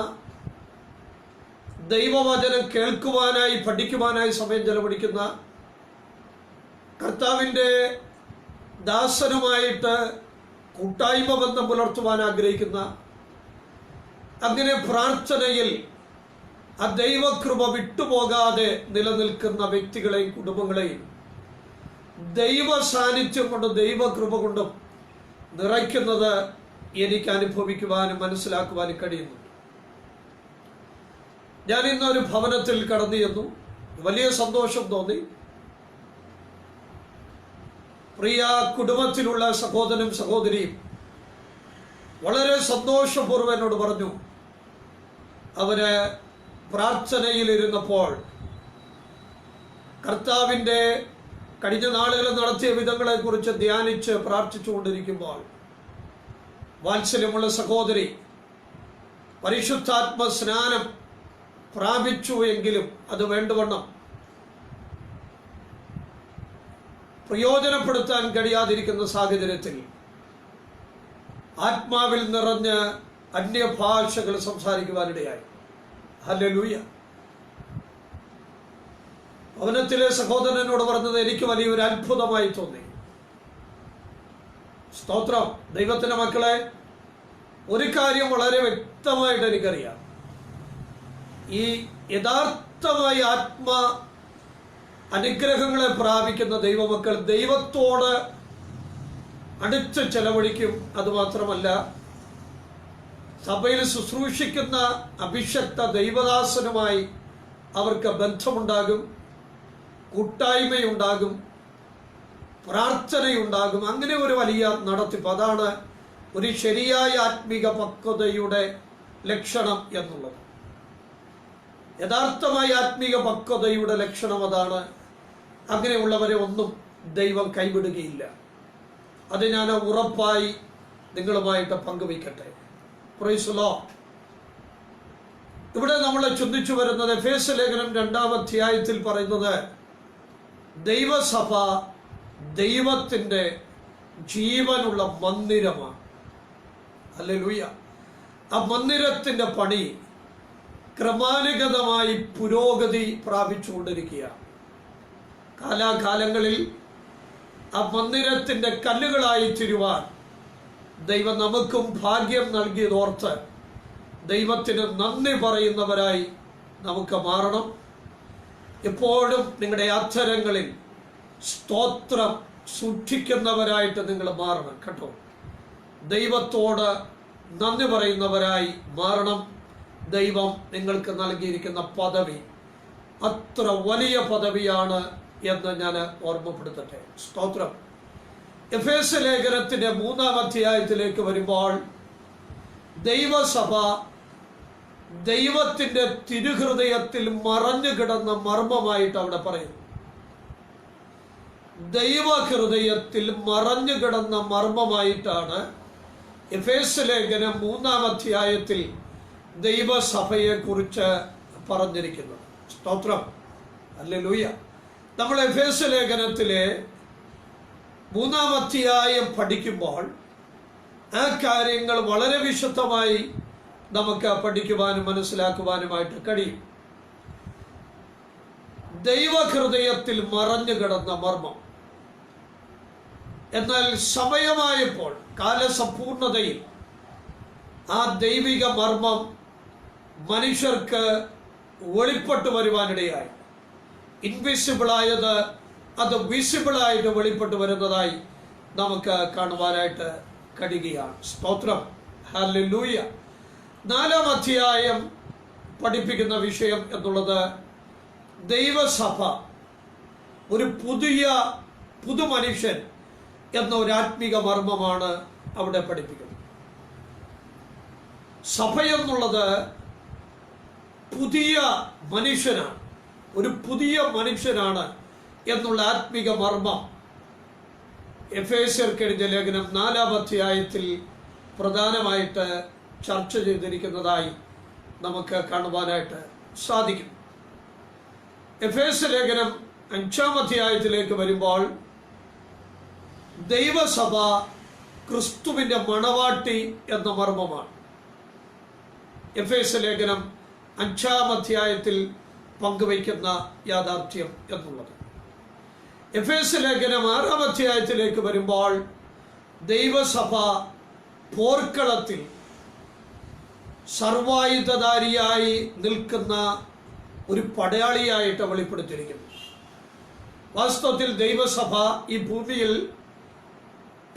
ദൈവവചനം കേൾക്കുവാനായി, പഠിക്കുവാനായി സമയം ചെലവഴിക്കുന്ന, കർത്താവിൻ്റെ ദാസനുമായിട്ട് കൂട്ടായ്മ ബന്ധം പുലർത്തുവാൻ ആഗ്രഹിക്കുന്ന, അങ്ങനെ പ്രാർത്ഥനയിൽ ആ ദൈവകൃപ വിട്ടുപോകാതെ നിലനിൽക്കുന്ന വ്യക്തികളെയും കുടുംബങ്ങളെയും ദൈവ സാന്നിധ്യം കൊണ്ടും ദൈവകൃപ കൊണ്ടും നിറയ്ക്കുന്നത് എനിക്ക് അനുഭവിക്കുവാനും മനസ്സിലാക്കുവാനും കഴിയുന്നു. ഞാൻ ഇന്നൊരു ഭവനത്തിൽ കടന്നു ചെന്നു. വലിയ സന്തോഷം തോന്നി. പ്രിയ കുടുംബത്തിലുള്ള സഹോദരനും സഹോദരിയും വളരെ സന്തോഷപൂർവ്വം എന്നോട് പറഞ്ഞു, അവര് പ്രാർത്ഥനയിലിരുന്നപ്പോൾ കർത്താവിൻ്റെ കഴിഞ്ഞ നാളുകളിൽ നടത്തിയ വിധങ്ങളെ കുറിച്ച് ധ്യാനിച്ച് പ്രാർത്ഥിച്ചുകൊണ്ടിരിക്കുമ്പോൾ വാത്സല്യമുള്ള സഹോദരി പരിശുദ്ധാത്മ സ്നാനം പ്രാപിച്ചു എങ്കിലും അത് വേണ്ടവണ്ണം പ്രയോജനപ്പെടുത്താൻ കഴിയാതിരിക്കുന്ന സാഹചര്യത്തിൽ ആത്മാവിൽ നിറഞ്ഞ് അന്യഭാഷകൾ സംസാരിക്കുവാനിടയായി. ഹല്ലേലൂയ. ഭവനത്തിലെ സഹോദരനോട് പറഞ്ഞത് എനിക്ക് വലിയൊരു അത്ഭുതമായി തോന്നി. സ്തോത്രം. ദൈവത്തിന്റെ മക്കളെ, ഒരു കാര്യം വളരെ വ്യക്തമായിട്ട് എനിക്കറിയാം. ഈ യഥാർത്ഥമായി ആത്മ അനുഗ്രഹങ്ങളെ പ്രാപിക്കുന്ന ദൈവമക്കൾ ദൈവത്തോട് അടുത്ത് ചെലവഴിക്കും. അതുമാത്രമല്ല, സഭയിൽ ശുശ്രൂഷിക്കുന്ന അഭിഷക്ത ദൈവദാസനുമായി അവർക്ക് ബന്ധമുണ്ടാകും, കൂട്ടായ്മയുണ്ടാകും, പ്രാർത്ഥനയുണ്ടാകും. അങ്ങനെ ഒരു വലിയ നടത്തിപ്പ്. അതാണ് ഒരു ശരിയായ ആത്മീക പക്വതയുടെ ലക്ഷണം എന്നുള്ളത്. യഥാർത്ഥമായ ആത്മീക പക്വതയുടെ ലക്ഷണം അതാണ്. അങ്ങനെയുള്ളവരെ ഒന്നും ദൈവം കൈവിടുകയില്ല. അത് ഞാൻ ഉറപ്പായി നിങ്ങളുമായിട്ട് പങ്കുവയ്ക്കട്ടെ. Praise the Lord. ഇവിടെ നമ്മൾ ചിന്തിച്ചു വരുന്നത് എഫേസ്യ ലേഖനം 2-ാം അധ്യായത്തിൽ പറയുന്നത് ദൈവസഭ ദൈവത്തിൻ്റെ ജീവനുള്ള മന്ദിരമാണ്. ഹല്ലേലൂയ. ആ മന്ദിരത്തിൻ്റെ പണി ക്രമാനുഗതമായി പുരോഗതി പ്രാപിച്ചുകൊണ്ടിരിക്കുകയാണ്. കാലാകാലങ്ങളിൽ ആ മന്ദിരത്തിൻ്റെ കല്ലുകളായി തീരുവാൻ ദൈവം നമുക്കും ഭാഗ്യം നൽകിയതോർത്ത് ദൈവത്തിന് നന്ദി പറയുന്നവരായി നമുക്ക് മാറണം. എപ്പോഴും നിങ്ങളുടെ അധരങ്ങളിൽ സ്തോത്രം സൂക്ഷിക്കുന്നവരായിട്ട് നിങ്ങൾ മാറണം കേട്ടോ. ദൈവത്തോട് നന്ദി പറയുന്നവരായി മാറണം. ദൈവം നിങ്ങൾക്ക് നൽകിയിരിക്കുന്ന പദവി അത്ര വലിയ പദവിയാണ് എന്ന് ഞാൻ ഓർമ്മപ്പെടുത്തട്ടെ. സ്തോത്രം. എഫേസ്യ ലേഖനത്തിന്റെ 3-ാം അധ്യായത്തിലേക്ക് വരുമ്പോൾ ദൈവസഭ ദൈവത്തിന്റെ തിരുഹൃദയത്തിൽ മറഞ്ഞു കിടന്ന മർമ്മമായിട്ട് അവിടെ പറയുന്നു. ദൈവഹൃദയത്തിൽ മറഞ്ഞു കിടന്ന മർമ്മമായിട്ടാണ് എഫേസ്യ ലേഖനം 3-ാം അധ്യായത്തിൽ ദൈവസഭയെ കുറിച്ച് പറഞ്ഞിരിക്കുന്നത്. സ്തോത്രം. ഹല്ലേലൂയ. നമ്മൾ എഫേസ്യ ലേഖനത്തിലെ 3-ാം അധ്യായം പഠിക്കുമ്പോൾ ആ കാര്യങ്ങൾ വളരെ വിശദമായി നമുക്ക് പഠിക്കുവാനും മനസ്സിലാക്കുവാനുമായിട്ട് കഴിയും. ദൈവഹൃദയത്തിൽ മറഞ്ഞു കിടന്ന മർമ്മം. എന്നാൽ സമയമായപ്പോൾ കാലസമ്പൂർണതയിൽ ആ ദൈവിക മർമ്മം മനുഷ്യർക്ക് വെളിപ്പെട്ടു വരുവാനിടയായി. ഇൻവിസിബിളായത് അത് വിസിബിളായിട്ട് വെളിപ്പെട്ടു വരുന്നതായി നമുക്ക് കാണുവാനായിട്ട് കഴിയുകയാണ്. സ്തോത്രം. ഹല്ലേലൂയ. 4-ാം അധ്യായം പഠിപ്പിക്കുന്ന വിഷയം എന്നുള്ളത് ദൈവസഭ ഒരു പുതു മനുഷ്യൻ എന്ന ഒരു ആത്മീക മർമ്മമാണ് അവിടെ പഠിപ്പിക്കുന്നത്. സഭ എന്നുള്ളത് പുതിയ മനുഷ്യനാണ്, ഒരു പുതിയ മനുഷ്യനാണ് എന്നുള്ള ആത്മീക മർമ്മം എഫേസ്യർക്ക് എഴുതിയ ലേഖനം 4-ാം അധ്യായത്തിൽ പ്രധാനമായിട്ട് ചർച്ച ചെയ്തിരിക്കുന്നതായി നമുക്ക് കാണുവാനായിട്ട് സാധിക്കും. എഫേസ്യ ലേഖനം 5-ാം അധ്യായത്തിലേക്ക് വരുമ്പോൾ ദൈവസഭ ക്രിസ്തുവിന്റെ മണവാട്ടി എന്ന മർമ്മമാണ് എഫേസ്യ ലേഖനം 5-ാം അധ്യായത്തിൽ പങ്കുവയ്ക്കുന്ന യാഥാർത്ഥ്യം എന്നുള്ളത്. എഫേസ്യ ലേഖനം 6-ാം അധ്യായത്തിലേക്ക് വരുമ്പോൾ ദൈവസഭ പോർക്കളത്തിൽ സർവായുധധാരിയായി നിൽക്കുന്ന ഒരു പടയാളിയായിട്ട് വെളിപ്പെടുത്തിയിരിക്കുന്നു. വാസ്തവത്തിൽ ദൈവസഭ ഈ ഭൂമിയിൽ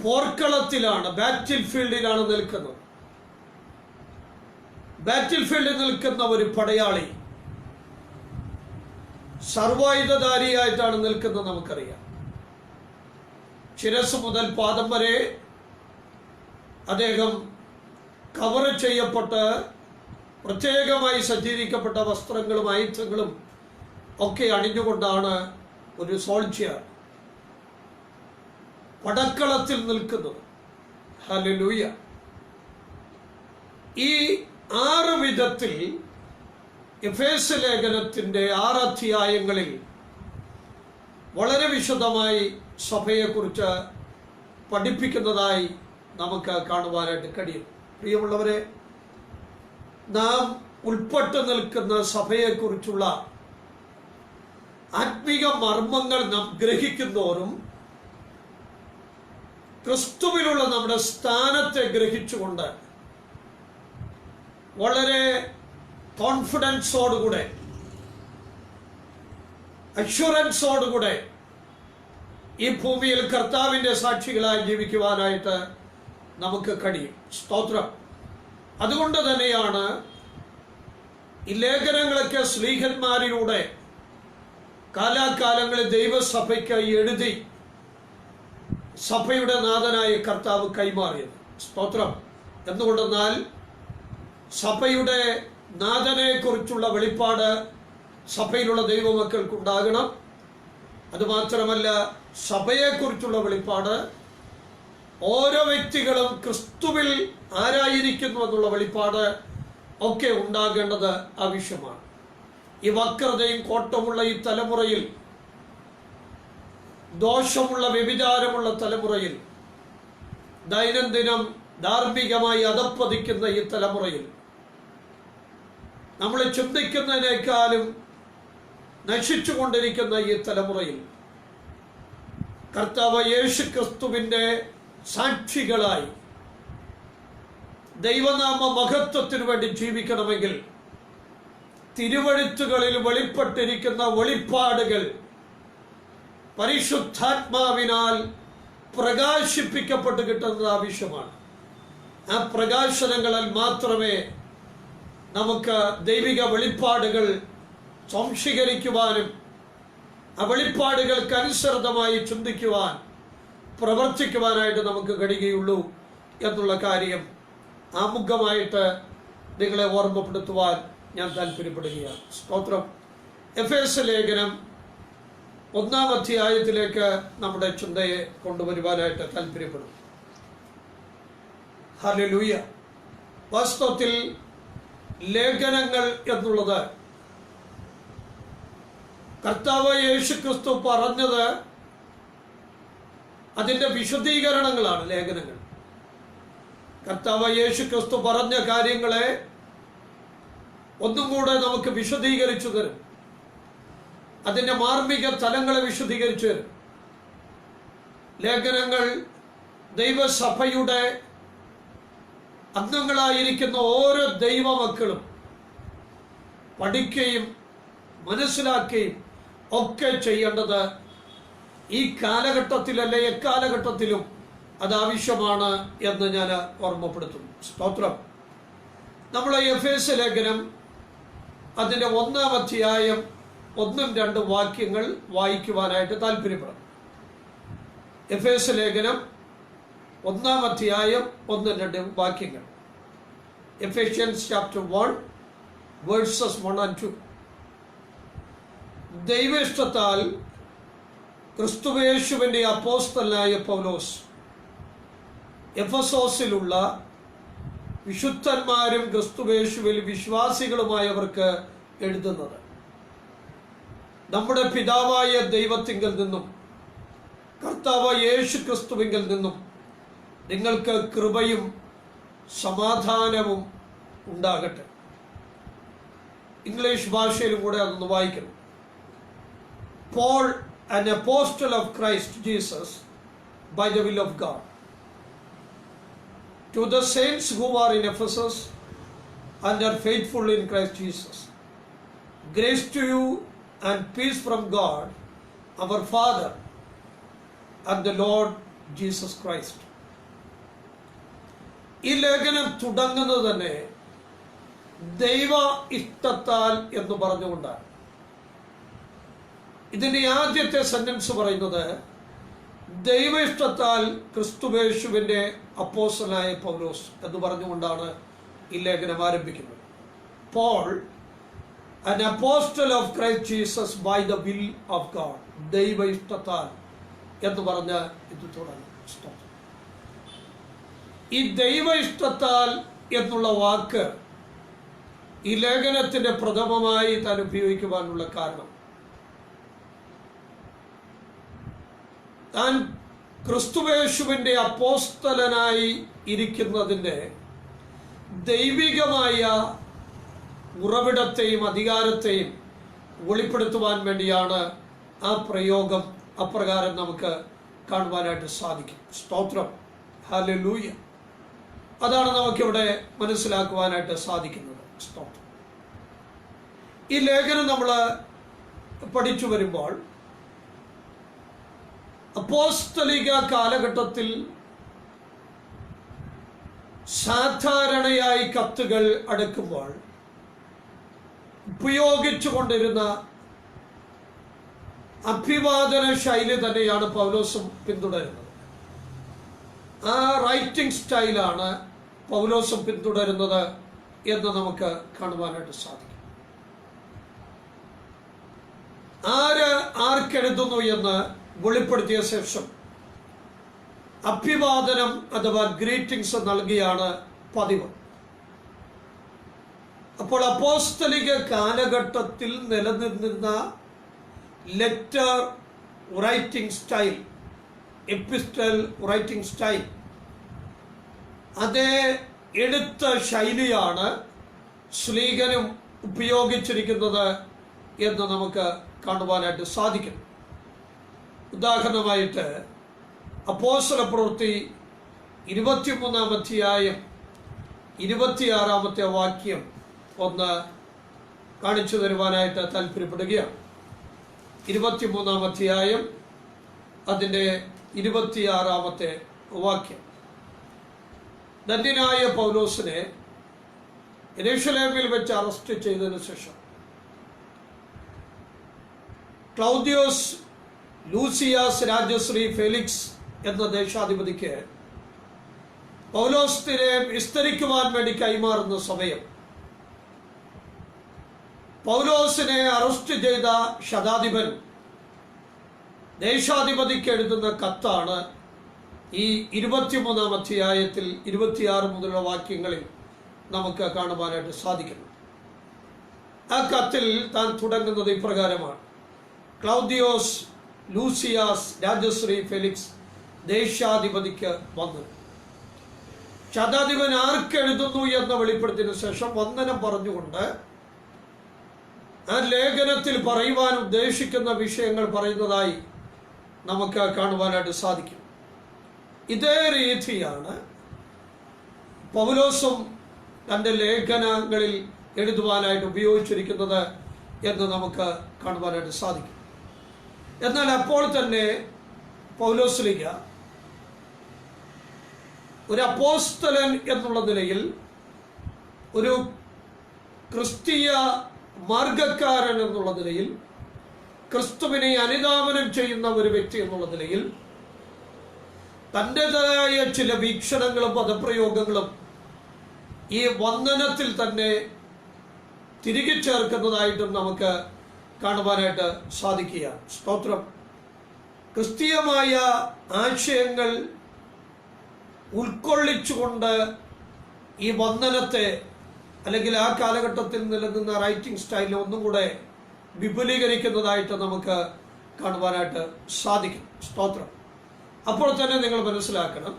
പോർക്കളത്തിലാണ്, ബാറ്റിൽ ഫീൽഡിലാണ് നിൽക്കുന്നത്. ബാറ്റിൽ ഫീൽഡിൽ നിൽക്കുന്ന ഒരു പടയാളി സർവായുധധാരിയായിട്ടാണ് നിൽക്കുന്നത്. നമുക്കറിയാം, ശിരസ് മുതൽ പാദം വരെ അദ്ദേഹം കവർ ചെയ്യപ്പെട്ട് പ്രത്യേകമായി സജ്ജീകരിക്കപ്പെട്ട വസ്ത്രങ്ങളും ആയുധങ്ങളും ഒക്കെ അണിഞ്ഞുകൊണ്ടാണ് ഒരു സോൾജിയർ പടക്കളത്തിൽ നിൽക്കുന്നത്. ഹല്ലേലൂയ. ഈ 6 വിധത്തിൽ എഫേസ്യ ലേഖനത്തിന്റെ 6 അധ്യായങ്ങളിൽ വളരെ വിശദമായി സഭയെക്കുറിച്ച് പഠിപ്പിക്കുന്നതായി നമുക്ക് കാണുവാനായിട്ട് കഴിയും. പ്രിയമുള്ളവരെ, നാം ഉൾപ്പെട്ടു നിൽക്കുന്ന സഭയെക്കുറിച്ചുള്ള ആത്മീക മർമ്മങ്ങൾ നാം ഗ്രഹിക്കുന്നോറും ക്രിസ്തുവിലുള്ള നമ്മുടെ സ്ഥാനത്തെ ഗ്രഹിച്ചുകൊണ്ട് വളരെ കോൺഫിഡൻസോടുകൂടെ, അഷ്വറൻസോടുകൂടെ ഈ ഭൂമിയിൽ കർത്താവിൻ്റെ സാക്ഷികളായി ജീവിക്കുവാനായിട്ട് നമുക്ക് കഴിയും. സ്തോത്രം. അതുകൊണ്ട് തന്നെയാണ് ഈ ലേഖനങ്ങളൊക്കെ ശ്ലീഹന്മാരിലൂടെ കാലാകാലങ്ങളിൽ ദൈവസഭയ്ക്ക് എഴുതി സഭയുടെ നാഥനായ കർത്താവ് കൈമാറിയത്. സ്തോത്രം. എന്തുകൊണ്ടെന്നാൽ സഭയുടെ നാഥനെ കുറിച്ചുള്ള വെളിപ്പാട് സഭയിലുള്ള ദൈവമക്കൾക്കുണ്ടാകണം. അതുമാത്രമല്ല, സഭയെക്കുറിച്ചുള്ള വെളിപ്പാട് ഓരോ വ്യക്തികളും ക്രിസ്തുവിൽ ആരായിരിക്കുന്നു എന്നുള്ള വെളിപ്പാട് ഒക്കെ ഉണ്ടാകേണ്ടത് ആവശ്യമാണ്. ഈ വക്രതയും കോട്ടമുള്ള ഈ തലമുറയിൽ, ദോഷമുള്ള വ്യഭിചാരമുള്ള തലമുറയിൽ, ദൈനംദിനം ധാർമ്മികമായി അധപ്പതിക്കുന്ന ഈ തലമുറയിൽ, നമ്മൾ ചിന്തിക്കുന്നതിനേക്കാളും നശിച്ചുകൊണ്ടിരിക്കുന്ന ഈ തലമുറയിൽ കർത്താവ് യേശു ക്രിസ്തുവിൻ്റെ സാക്ഷികളായി ദൈവനാമ മഹത്വത്തിനു വേണ്ടി ജീവിക്കണമെങ്കിൽ തിരുവെഴുത്തുകളിൽ വെളിപ്പെട്ടിരിക്കുന്ന വെളിപ്പാടുകൾ പരിശുദ്ധാത്മാവിനാൽ പ്രകാശിപ്പിക്കപ്പെട്ട് കിട്ടുന്നത് ആവശ്യമാണ്. ആ പ്രകാശനങ്ങളിൽ മാത്രമേ നമുക്ക് ദൈവിക വെളിപ്പാടുകൾ സംശീകരിക്കുവാനും ആ വെളിപ്പാടുകൾക്കനുസൃതമായി ചിന്തിക്കുവാൻ, പ്രവർത്തിക്കുവാനായിട്ട് നമുക്ക് കഴിയുകയുള്ളൂ എന്നുള്ള കാര്യം ആമുഖമായിട്ട് നിങ്ങളെ ഓർമ്മപ്പെടുത്തുവാൻ ഞാൻ താല്പര്യപ്പെടുകയാണ്. സ്തോത്രം. എഫേസ്യ ലേഖനം 1-ാം അധ്യായത്തിലേക്ക് നമ്മുടെ ചിന്തയെ കൊണ്ടുവരുവാനായിട്ട് താല്പര്യപ്പെടുന്നു. ഹല്ലേലൂയ. വാസ്തവത്തിൽ ലേഖനങ്ങൾ എന്നുള്ളത് കർത്താവ് യേശു ക്രിസ്തു പറഞ്ഞത് അതിൻ്റെ വിശദീകരണങ്ങളാണ് ലേഖനങ്ങൾ. കർത്താവ് യേശു ക്രിസ്തു പറഞ്ഞ കാര്യങ്ങളെ ഒന്നും കൂടെ നമുക്ക് വിശദീകരിച്ചു തരും. അതിൻ്റെ മാർമിക തലങ്ങളെ വിശദീകരിച്ചു തരും. ലേഖനങ്ങൾ ദൈവസഭയുടെ അംഗങ്ങളായിരിക്കുന്ന ഓരോ ദൈവമക്കളും പഠിക്കുകയും മനസ്സിലാക്കുകയും ഒക്കെ ചെയ്യേണ്ടത് ഈ കാലഘട്ടത്തിലല്ല എക്കാലഘട്ടത്തിലും അത് ആവശ്യമാണ് എന്ന് ഞാൻ ഓർമ്മപ്പെടുത്തുന്നു. സ്തോത്രം. നമ്മൾ എഫേസ്യ ലേഖനം അതിൻ്റെ 1-ാം അധ്യായം 1-2 വാക്യങ്ങൾ വായിക്കുവാനായിട്ട് താല്പര്യപ്പെടും. എഫേസ്യ ലേഖനം 1-ാം അധ്യായം 1-2 വാക്യങ്ങൾ. Ephesians chapter 1 verses 1 and 2. ദൈവേഷ്ടത്താൽ ക്രിസ്തുയേശുവിൻ്റെ അപ്പോസ്തലനായ പൗലോസ് എഫെസോസിലുള്ള വിശുദ്ധന്മാരും ക്രിസ്തുയേശുവിൽ വിശ്വാസികളുമായവർക്ക് എഴുതുന്നത്, നമ്മുടെ പിതാവായ ദൈവത്തിങ്കൽ നിന്നും കർത്താവ് യേശു ക്രിസ്തുവിങ്കൽ നിന്നും നിങ്ങൾക്ക് കൃപയും സമാധാനവും ഉണ്ടാകട്ടെ. ഇംഗ്ലീഷ് ഭാഷയിലും കൂടെ അതൊന്ന് വായിക്കണം. Paul, an apostle of Christ Jesus, by the will of God, to the saints who are in Ephesus and are faithful in Christ Jesus, grace to you and peace from God, our Father, and the Lord Jesus Christ. ഈ ലേഖനം തുടങ്ങുന്നത് തന്നെ ദൈവ ഇഷ്ടത്താൽ എന്ന് പറഞ്ഞുകൊണ്ടാണ്. ഇതിൻ്റെ ആദ്യത്തെ sentence പറയുന്നത് ദൈവ ഇഷ്ടത്താൽ ക്രിസ്തുയേശുവിൻ്റെ അപ്പോസ്തലനായ പൗലോസ് എന്ന് പറഞ്ഞുകൊണ്ടാണ് ഈ ലേഖനം ആരംഭിക്കുന്നത്. Paul, an apostle of Christ Jesus by the will of God, ദൈവ ഇഷ്ടത്താൽ എന്ന് പറഞ്ഞ ഇത് തുടങ്ങി. ഈ ദൈവ ഇഷ്ടത്താൽ എന്നുള്ള വാക്ക് ഈ ലേഖനത്തിൻ്റെ പ്രഥമമായി താൻ ഉപയോഗിക്കുവാനുള്ള കാരണം, താൻ ക്രിസ്തുയേശുവിൻ്റെ അപ്പോസ്തലനായി ഇരിക്കുന്നതിൻ്റെ ദൈവികമായ ഉറവിടത്തെയും അധികാരത്തെയും വെളിപ്പെടുത്തുവാൻ വേണ്ടിയാണ് ആ പ്രയോഗം അപ്രകാരം നമുക്ക് കാണുവാനായിട്ട് സാധിക്കും. സ്തോത്രം. ഹല്ലേലൂയ. അതാണ് നമുക്കിവിടെ മനസ്സിലാക്കുവാനായിട്ട് സാധിക്കുന്നത്. സ്തോത്രം. ഈ ലേഖനം നമ്മൾ പഠിച്ചു വരുമ്പോൾ അപ്പോസ്തലിക കാലഘട്ടത്തിൽ സാധാരണയായി കത്തുകൾ അടക്കുമ്പോൾ ഉപയോഗിച്ചു കൊണ്ടിരുന്ന അഭിവാദന ശൈലി തന്നെയാണ് പൗലോസും പിന്തുടരുന്നത്. ആ റൈറ്റിംഗ് സ്റ്റൈലാണ് പൗലോസും പിന്തുടരുന്നത് എന്ന് നമുക്ക് കാണുവാനായിട്ട് സാധിക്കും. ആർക്കെഴുതുന്നു എന്ന് വെളിപ്പെടുത്തിയ ശേഷം അഭിവാദനം അഥവാ ഗ്രീറ്റിംഗ്സ് നൽകിയാണ് പതിവ്. അപ്പോൾ അപ്പോസ്തലിക കാലഘട്ടത്തിൽ നിലനിന്നിരുന്ന letter writing style, epistle writing style, അതേ എഴുത്ത ശൈലിയാണ് ശ്ലീഹനും ഉപയോഗിച്ചിരിക്കുന്നത് എന്ന് നമുക്ക് കാണുവാനായിട്ട് സാധിക്കും. ഉദാഹരണമായിട്ട് അപ്പോസ്തല പ്രവൃത്തി 23-ാം അധ്യായം 26-ാമത്തെ വാക്യം ഒന്ന് കാണിച്ചു തരുവാനായിട്ട് താല്പര്യപ്പെടുകയാണ്. 23-ാം അധ്യായം അതിൻ്റെ 26-ാമത്തെ വാക്യം. ധന്യനായ പൗലോസിനെ യെരൂശലേമിൽ വെച്ച് അറസ്റ്റ് ചെയ്തതിനു ശേഷം ക്ലൗദിയോസ് ലൂസിയാസ് രാജശ്രീ ഫെലിക്സ് എന്ന ദേശാധിപതിക്ക് പൗലോസിനെ വിസ്തരിക്കുവാൻ വേണ്ടി കൈമാറുന്ന സമയം പൗലോസിനെ അറസ്റ്റ് ചെയ്ത ശതാധിപൻ ദേശാധിപതിക്ക് എഴുതുന്ന കത്താണ് ഈ 23-ാം അധ്യായത്തിൽ 26 മുതലുള്ള വാക്യങ്ങളിൽ നമുക്ക് കാണുവാനായിട്ട് സാധിക്കുന്നു. ആ കത്തിൽ താൻ തുടങ്ങുന്നത് ഇപ്രകാരമാണ്: ക്ലൗദിയോസ് ലൂസിയാസ് രാജശ്രീ ഫെലിക്സ് ദേശാധിപതിക്ക് വന്നു. ശതാധിപൻ ആർക്ക് എഴുതുന്നു എന്ന് വെളിപ്പെടുത്തിയതിനു ശേഷം വന്ദനം പറഞ്ഞുകൊണ്ട് ആ ലേഖനത്തിൽ പറയുവാൻ ഉദ്ദേശിക്കുന്ന വിഷയങ്ങൾ പറയുന്നതായി നമുക്ക് കാണുവാനായിട്ട് സാധിക്കും. ഇതേ രീതിയാണ് പൗലോസും തൻ്റെ ലേഖനങ്ങളിൽ എഴുതുവാനായിട്ട് ഉപയോഗിച്ചിരിക്കുന്നത് എന്ന് നമുക്ക് കാണുവാനായിട്ട് സാധിക്കും. എന്നാൽ അപ്പോൾ തന്നെ പൗലോസ്ലീഹ ഒരു അപ്പോസ്തലൻ എന്നുള്ള നിലയിൽ, ഒരു ക്രിസ്തീയ മാർഗക്കാരൻ എന്നുള്ള നിലയിൽ, ക്രിസ്തുവിനെ അനുധാവനം ചെയ്യുന്ന ഒരു വ്യക്തി എന്നുള്ള നിലയിൽ തൻ്റെതായ ചില വീക്ഷണങ്ങളും പദപ്രയോഗങ്ങളും ഈ വന്ദനത്തിൽ തന്നെ തിരികെ ചേർക്കുന്നതായിട്ടും നമുക്ക് കാണുവാനായിട്ട് സാധിക്കുക. സ്തോത്രം. ക്രിസ്തീയമായ ആശയങ്ങൾ ഉൾക്കൊള്ളിച്ചുകൊണ്ട് ഈ വന്ദനത്തെ, അല്ലെങ്കിൽ ആ കാലഘട്ടത്തിൽ നിലനിന്ന റൈറ്റിംഗ് സ്റ്റൈലിനെ ഒന്നും കൂടെ വിപുലീകരിക്കുന്നതായിട്ട് നമുക്ക് കാണുവാനായിട്ട് സാധിക്കും. സ്തോത്രം. അപ്പോൾ തന്നെ നിങ്ങൾ മനസ്സിലാക്കണം,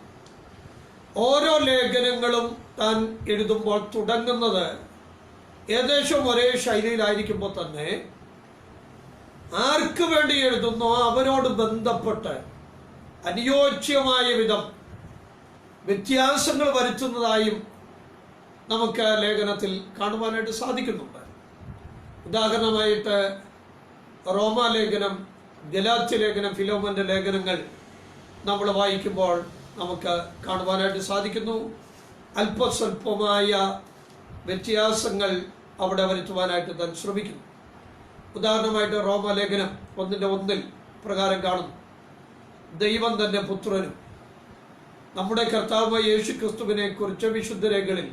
ഓരോ ലേഖനങ്ങളും താൻ എഴുതുമ്പോൾ തുടങ്ങുന്നത് ഏകദേശം ഒരേ ശൈലിയിലായിരിക്കുമ്പോൾ തന്നെ ആർക്ക് വേണ്ടി എഴുതുന്നോ അവരോട് ബന്ധപ്പെട്ട് അനുയോജ്യമായ വിധം വ്യത്യാസങ്ങൾ വരുത്തുന്നതായും നമുക്ക് ലേഖനത്തിൽ കാണുവാനായിട്ട് സാധിക്കുന്നുണ്ട്. ഉദാഹരണമായിട്ട് റോമാലേഖനം, ഗലാത്യ ലേഖനം, ഫിലോമോന്റെ ലേഖനങ്ങൾ നമ്മൾ വായിക്കുമ്പോൾ നമുക്ക് കാണുവാനായിട്ട് സാധിക്കുന്നു. അല്പസ്വല്പമായ വ്യത്യാസങ്ങൾ അവിടെ വരുത്തുവാനായിട്ട് താൻ ശ്രമിക്കുന്നു. ഉദാഹരണമായിട്ട് റോമാലേഖനം 1:1 പ്രകാരം കാണുന്നു: ദൈവം തന്റെ പുത്രനും നമ്മുടെ കർത്താവായ യേശു ക്രിസ്തുവിനെ കുറിച്ച് വിശുദ്ധരേഖകളിൽ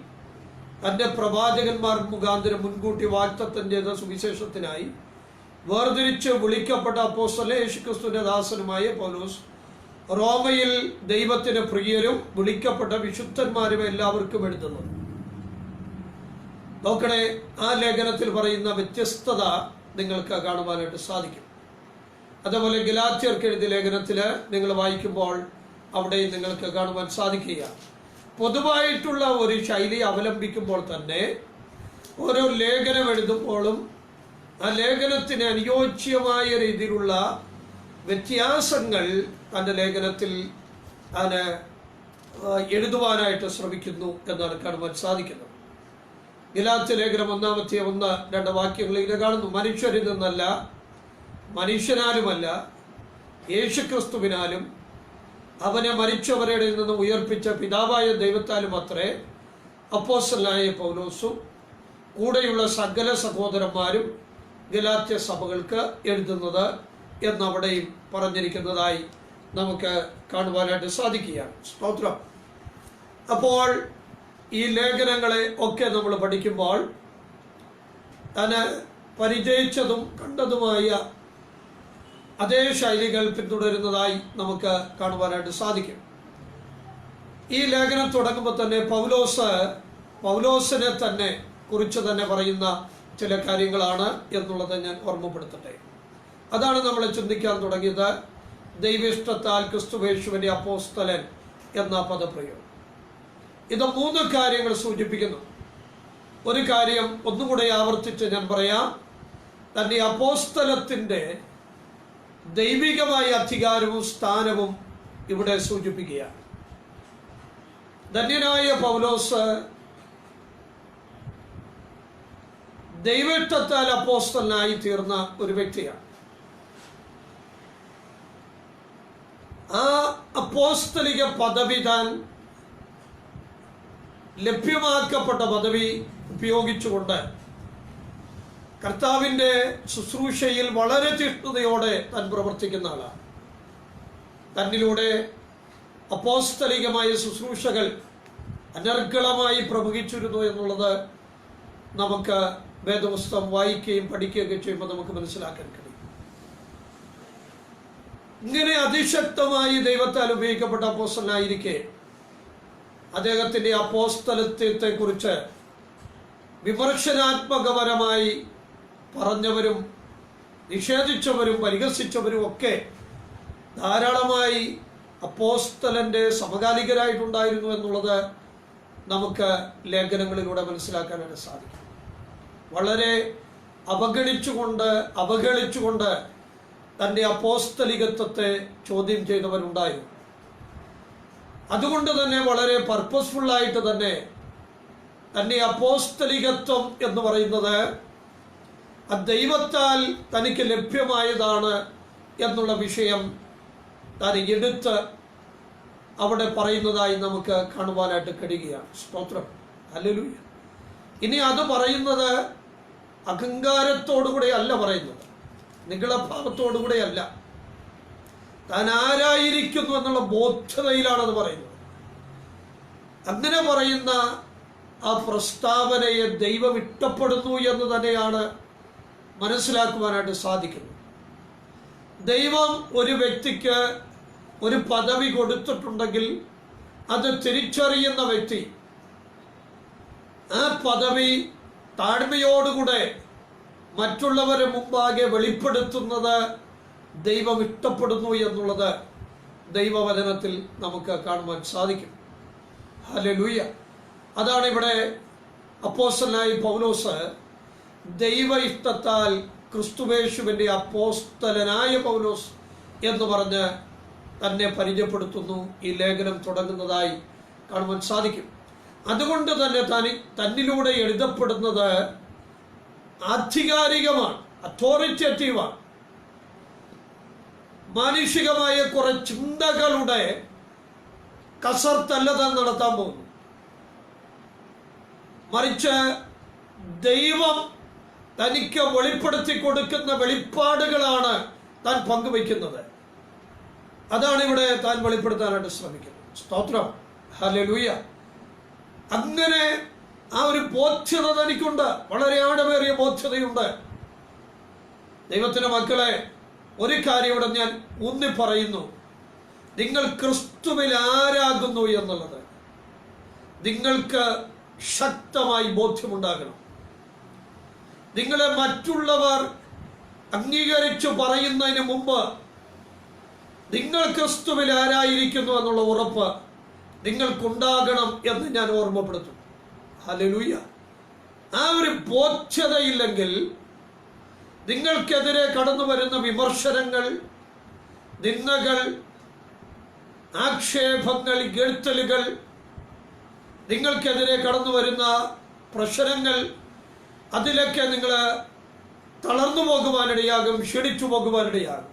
തന്റെ പ്രവാചകന്മാർ മുഖാന്തരം മുൻകൂട്ടി വാഗ്ദത്തം ചെയ്ത സുവിശേഷത്തിനായി വേർതിരിച്ച് വിളിക്കപ്പെട്ട അപ്പോസ്തലൻ യേശുക്രിസ്തുവിന്റെ ദാസനുമായ പൗലോസ്, റോമയിൽ ദൈവത്തിന് പ്രിയരും വിളിക്കപ്പെട്ട വിശുദ്ധന്മാരും എല്ലാവർക്കും എഴുതുന്നു. നോക്കണേ, ആ ലേഖനത്തിൽ പറയുന്ന വ്യത്യസ്തത നിങ്ങൾക്ക് കാണുവാനായിട്ട് സാധിക്കും. അതേപോലെ ഗലാത്യർക്ക് എഴുതിയ ലേഖനത്തിൽ നിങ്ങൾ വായിക്കുമ്പോൾ അവിടെ നിങ്ങൾക്ക് കാണുവാൻ സാധിക്കുക. പൊതുവായിട്ടുള്ള ഒരു ശൈലി അവലംബിക്കുമ്പോൾ തന്നെ ഓരോ ലേഖനം എഴുതുമ്പോഴും ആ ലേഖനത്തിന് അനുയോജ്യമായ രീതിയിലുള്ള വ്യത്യാസങ്ങൾ തൻ്റെ ലേഖനത്തിൽ അതിന് എഴുതുവാനായിട്ട് ശ്രമിക്കുന്നു എന്നാണ് കാണുവാൻ സാധിക്കുന്നത്. ഗലാത്യ ലേഖനം 1:1-2 വാക്യങ്ങളിൽ കാണുന്നു: മനുഷ്യരിൽ നിന്നല്ല, മനുഷ്യനാലുമല്ല, യേശുക്രിസ്തുവിനാലും അവനെ മരിച്ചവരുടെ നിന്ന് ഉയർപ്പിച്ച പിതാവായ ദൈവത്താലും അത്രേ അപ്പോസ്തലനായ പൗലോസും കൂടെയുള്ള സകല സഹോദരന്മാരും ഗലാത്യ സഭകൾക്ക് എഴുതുന്നത് എന്നവിടെയും പറഞ്ഞിരിക്കുന്നതായി നമുക്ക് കാണുവാനായിട്ട് സാധിക്കുകയാണ്. സ്തോത്രം. അപ്പോൾ ഈ ലേഖനങ്ങളെ ഒക്കെ നമ്മൾ പഠിക്കുമ്പോൾ തന്നെ പരിചയിച്ചതും കണ്ടതുമായ അതേ ശൈലികൾ പിന്തുടരുന്നതായി നമുക്ക് കാണുവാനായിട്ട് സാധിക്കും. ഈ ലേഖനം തുടങ്ങുമ്പോൾ തന്നെ പൗലോസിനെ തന്നെ കുറിച്ച് തന്നെ പറയുന്ന ചില കാര്യങ്ങളാണ് എന്നുള്ളത് ഞാൻ ഓർമ്മപ്പെടുത്തട്ടെ. അതാണ് നമ്മൾ ചിന്തിക്കാൻ തുടങ്ങിയത്. ദൈവേഷ്ടത്താൽ ക്രിസ്തുവേശുവിന്റെ അപ്പോസ്തലൻ എന്ന പദപ്രയോഗം ഇത് 3 കാര്യങ്ങൾ സൂചിപ്പിക്കുന്നു. ഒരു കാര്യം ഒന്നുകൂടെ ആവർത്തിച്ച് ഞാൻ പറയാം. തന്റെ അപ്പോസ്തലത്തിന്റെ ദൈവികമായ അധികാരവും സ്ഥാനവും ഇവിടെ സൂചിപ്പിക്കുകയാണ്. ധന്യനായ പൗലോസ് ദൈവേഷ്ടത്താൽ അപ്പോസ്തലനായി തീർന്ന ഒരു വ്യക്തിയാണ്. ആ അപ്പോസ്തലിക പദവി താൻ ലഭ്യമാക്കപ്പെട്ട പദവി ഉപയോഗിച്ചുകൊണ്ട് കർത്താവിൻ്റെ ശുശ്രൂഷയിൽ വളരെ തീഷ്ണതയോടെ താൻ പ്രവർത്തിക്കുന്ന ആളാണ്. തന്നിലൂടെ അപ്പോസ്തലികമായ ശുശ്രൂഷകൾ അനർഗളമായി പ്രവഹിച്ചിരുന്നു എന്നുള്ളത് നമുക്ക് വേദപുസ്തകം വായിക്കുകയും പഠിക്കുകയൊക്കെ ചെയ്യുമ്പോൾ നമുക്ക് മനസ്സിലാക്കാൻ കഴിയും. ഇങ്ങനെ അതിശക്തമായി ദൈവത്താൽ ഉപയോഗിക്കപ്പെട്ട അപ്പോസ്തലനായിരിക്കെ അദ്ദേഹത്തിന്റെ അപ്പോസ്തലത്വത്തെ കുറിച്ച് വിമർശനാത്മകപരമായി പറഞ്ഞവരും നിഷേധിച്ചവരും പരിഹസിച്ചവരും ഒക്കെ ധാരാളമായി അപ്പോസ്തലന്റെ സമകാലികരായിട്ടുണ്ടായിരുന്നു എന്നുള്ളത് നമുക്ക് ലേഖനങ്ങളിലൂടെ മനസ്സിലാക്കാനായിട്ട് സാധിക്കും. വളരെ അവഗണിച്ചുകൊണ്ട് തൻ്റെ അപ്പോസ്തലികത്വത്തെ ചോദ്യം ചെയ്തവരുണ്ടായിരുന്നു. അതുകൊണ്ട് തന്നെ വളരെ പർപ്പസ്ഫുള്ളായിട്ട് തന്നെ തൻ്റെ അപ്പോസ്തലികത്വം എന്ന് പറയുന്നത് ദൈവത്താൽ തനിക്ക് ലഭ്യമായതാണ് എന്നുള്ള വിഷയം താൻ എടുത്ത് അവിടെ പറയുന്നതായി നമുക്ക് കാണുവാനായിട്ട് കഴിയുകയാണ്. സ്തോത്രം, ഹല്ലേലൂയ. ഇനി അത് പറയുന്നത് അഹങ്കാരത്തോടുകൂടെ അല്ല പറയുന്നത്, നിഗളഭാവത്തോടുകൂടെ അല്ല, താൻ ആരായിരിക്കുന്നു എന്നുള്ള ബോധ്യതയിലാണ് അത് പറയുന്നത്. അങ്ങനെ പറയുന്ന ആ പ്രസ്താവനയെ ദൈവം ഇഷ്ടപ്പെടുന്നു എന്ന് തന്നെയാണ് മനസ്സിലാക്കുവാനായിട്ട് സാധിക്കുന്നത്. ദൈവം ഒരു വ്യക്തിക്ക് ഒരു പദവി കൊടുത്തിട്ടുണ്ടെങ്കിൽ അത് തിരിച്ചറിയുന്ന വ്യക്തി ആ പദവി താഴ്മയോടുകൂടെ മറ്റുള്ളവരെ മുമ്പാകെ വെളിപ്പെടുത്തുന്നത് ദൈവം ഇഷ്ടപ്പെടുന്നു എന്നുള്ളത് ദൈവവചനത്തിൽ നമുക്ക് കാണുവാൻ സാധിക്കും. ഹല്ലേലൂയ. അതാണ് ഇവിടെ അപ്പോസ്തലനായ പൗലോസ് ദൈവ ഇഷ്ടത്താൽ ക്രിസ്തുവേശുവിന്റെ അപ്പോസ്തലനായ പൗലോസ് എന്ന് പറഞ്ഞ് തന്നെ പരിചയപ്പെടുത്തുന്നു. ഈ ലേഖനം തുടങ്ങുന്നതായി കാണുവാൻ സാധിക്കും. അതുകൊണ്ട് തന്നെ തന്നിലൂടെ എഴുതപ്പെടുന്നത് ആധികാരികമാണ്, അതോറിറ്റേറ്റീവാണ്. മാനുഷികമായ കുറെ ചിന്തകളുടെ കസർത്തല്ല താൻ നടത്താൻ പോകുന്നു. മറിച്ച് ദൈവം തനിക്ക് വെളിപ്പെടുത്തി കൊടുക്കുന്ന വെളിപ്പാടുകളാണ് താൻ പങ്കുവയ്ക്കുന്നത്. അതാണ് ഇവിടെ താൻ വെളിപ്പെടുത്താനായിട്ട് ശ്രമിക്കുന്നത്. സ്തോത്രം, ഹല്ലേലൂയ. അങ്ങനെ ആ ഒരു ബോധ്യത തനിക്കുണ്ട്, വളരെ ആഴമേറിയ ബോധ്യതയുണ്ട്. ദൈവത്തിന്റെ മക്കളെ, ഒരു കാര്യം ഇവിടെ ഞാൻ ഊന്നി പറയുന്നു. നിങ്ങൾ ക്രിസ്തുവിൽ ആരാകുന്നു എന്നുള്ളത് നിങ്ങൾക്ക് ശക്തമായി ബോധ്യമുണ്ടാകണം. നിങ്ങളെ മറ്റുള്ളവർ അംഗീകരിച്ചു പറയുന്നതിന് മുമ്പ് നിങ്ങൾ ക്രിസ്തുവിൽ ആരായിരിക്കുന്നു എന്നുള്ള ഉറപ്പ് നിങ്ങൾക്കുണ്ടാകണം എന്ന് ഞാൻ ഓർമ്മപ്പെടുത്തും. ഹല്ലേലൂയ. ആ ഒരു ബോധ്യതയില്ലെങ്കിൽ നിങ്ങൾക്കെതിരെ കടന്നു വരുന്ന വിമർശനങ്ങൾ, നിന്ദകൾ, ആക്ഷേപങ്ങൾ, ഗഴ്ത്തലുകൾ, നിങ്ങൾക്കെതിരെ കടന്നു വരുന്ന പ്രശ്നങ്ങൾ, അതിലൊക്കെ നിങ്ങൾ തളർന്നു പോകുവാനിടയാകും, ക്ഷണിച്ചു പോകുവാനിടയാകും.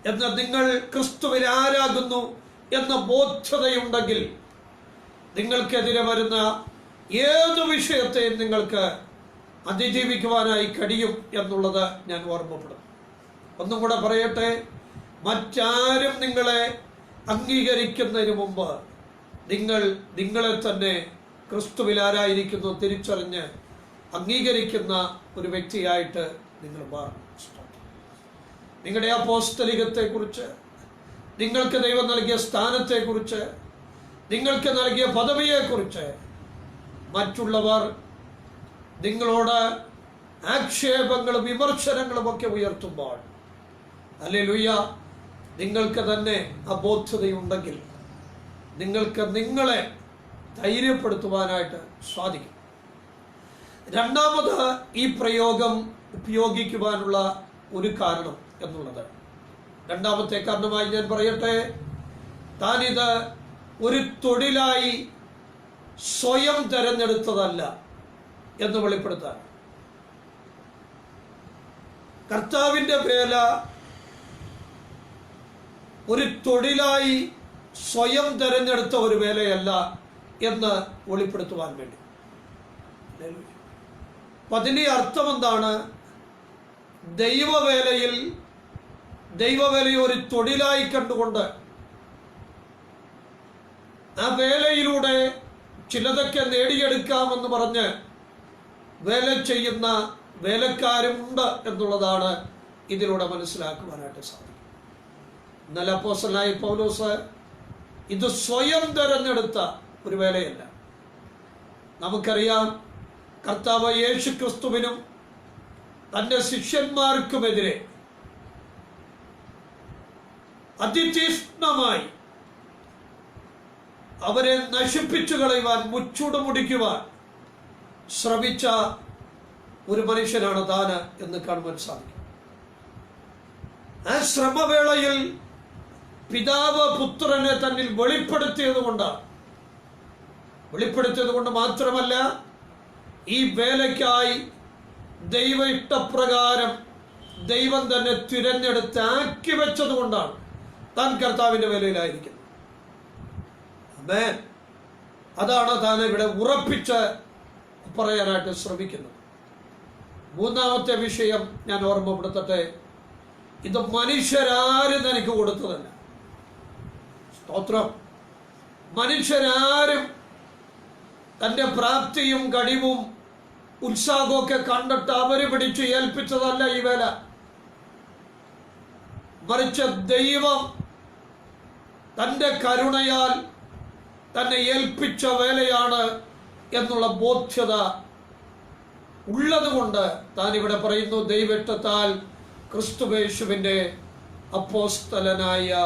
എന്നാൽ നിങ്ങൾ ക്രിസ്തുവിൽ ആരാകുന്നു എന്ന ബോധ്യതയുണ്ടെങ്കിൽ നിങ്ങൾക്കെതിരെ വരുന്ന ഏത് വിഷയത്തെയും നിങ്ങൾക്ക് അതിജീവിക്കുവാനായി കഴിയും എന്നുള്ളത് ഞാൻ ഓർമ്മപ്പെടും. ഒന്നും കൂടെ പറയട്ടെ, മറ്റാരും നിങ്ങളെ അംഗീകരിക്കുന്നതിന് മുമ്പ് നിങ്ങളെ തന്നെ ക്രിസ്തുവിൽ ആരായിരിക്കുന്നു തിരിച്ചറിഞ്ഞ് അംഗീകരിക്കുന്ന ഒരു വ്യക്തിയായിട്ട് നിങ്ങൾ മാറും. നിങ്ങളുടെ അപ്പോസ്തലികത്തെക്കുറിച്ച്, നിങ്ങൾക്ക് ദൈവം നൽകിയ നിങ്ങളോട് ആക്ഷേപങ്ങളും വിമർശനങ്ങളും ഒക്കെ ഉയർത്തുമ്പോൾ, ഹല്ലേലൂയ, നിങ്ങൾക്ക് തന്നെ അബോധതയുണ്ടെങ്കിൽ നിങ്ങൾക്ക് നിങ്ങളെ ധൈര്യപ്പെടുത്തുവാനായിട്ട് സാധിക്കും. രണ്ടാമത് ഈ പ്രയോഗം ഉപയോഗിക്കുവാനുള്ള ഒരു കാരണം എന്നുള്ളത്, രണ്ടാമത്തെ കാരണമായി ഞാൻ പറയട്ടെ, താനിത് ഒരു തൊഴിലായി സ്വയം തെരഞ്ഞെടുത്തതല്ല എന്ന് വെളിപ്പെടുത്താൻ. കർത്താവിൻ്റെ വേല ഒരു തൊഴിലായി സ്വയം തെരഞ്ഞെടുത്ത ഒരു വേലയല്ല എന്ന് വെളിപ്പെടുത്തുവാൻ വേണ്ടി. അപ്പം അതിൻ്റെ അർത്ഥം എന്താണ്? ദൈവവേലയെ ഒരു തൊഴിലായി കണ്ടുകൊണ്ട് ആ വേലയിലൂടെ ചിലതൊക്കെ നേടിയെടുക്കാമെന്ന് പറഞ്ഞ് വേല ചെയ്യുന്ന വേലക്കാരുമുണ്ട് എന്നുള്ളതാണ് ഇതിലൂടെ മനസ്സിലാക്കുവാനായിട്ട് സാധിക്കും. എന്നാൽ അപ്പോസ്തലനായ പൗലോസ് ഇത് സ്വയം തെരഞ്ഞെടുത്ത ഒരു വേലയല്ല. നമുക്കറിയാം, കർത്താവ് യേശു ക്രിസ്തുവിനും തൻ്റെ ശിഷ്യന്മാർക്കുമെതിരെ അതിതീക്ഷ്ണമായി അവരെ നശിപ്പിച്ചു കളയുവാൻ, മുച്ചൂടുമുടിക്കുവാൻ ശ്രമിച്ച ഒരു മനുഷ്യനാണ് താന് എന്ന് കാണുവാൻ സാധിക്കും. ആ ശ്രമവേളയിൽ പിതാവ് പുത്രനെ തന്നിൽ വെളിപ്പെടുത്തിയത് കൊണ്ട് മാത്രമല്ല, ഈ വേലയ്ക്കായി ദൈവ ഇഷ്ടപ്രകാരം ദൈവം തന്നെ തിരഞ്ഞെടുത്ത് ആക്കി വെച്ചത് കൊണ്ടാണ് താൻ കർത്താവിൻ്റെ വേലയിലായിരിക്കുന്നത്. ആമേൻ. അതാണ് താൻ ഇവിടെ ഉറപ്പിച്ച് പറയാനായിട്ട് ശ്രമിക്കുന്നത്. മൂന്നാമത്തെ വിഷയം ഞാൻ ഓർമ്മപ്പെടുത്തട്ടെ, ഇത് മനുഷ്യരാരും തനിക്ക് കൊടുത്തതല്ല. സ്തോത്രം. മനുഷ്യരാരും തൻ്റെ പ്രാപ്തിയും കഴിവും ഉത്സാഹമൊക്കെ കണ്ടിട്ട് അവര് പിടിച്ച് ഏൽപ്പിച്ചതല്ല ഈ വേല. മറിച്ച് ദൈവം തൻ്റെ കരുണയാൽ തന്നെ ഏൽപ്പിച്ച വേലയാണ് എന്നുള്ള ബോധ്യത ഉള്ളതുകൊണ്ട് താൻ ഇവിടെ പറയുന്നു, ദൈവത്വത്താൽ ക്രിസ്തുയേശുവിൻ്റെ അപ്പോസ്തലനായ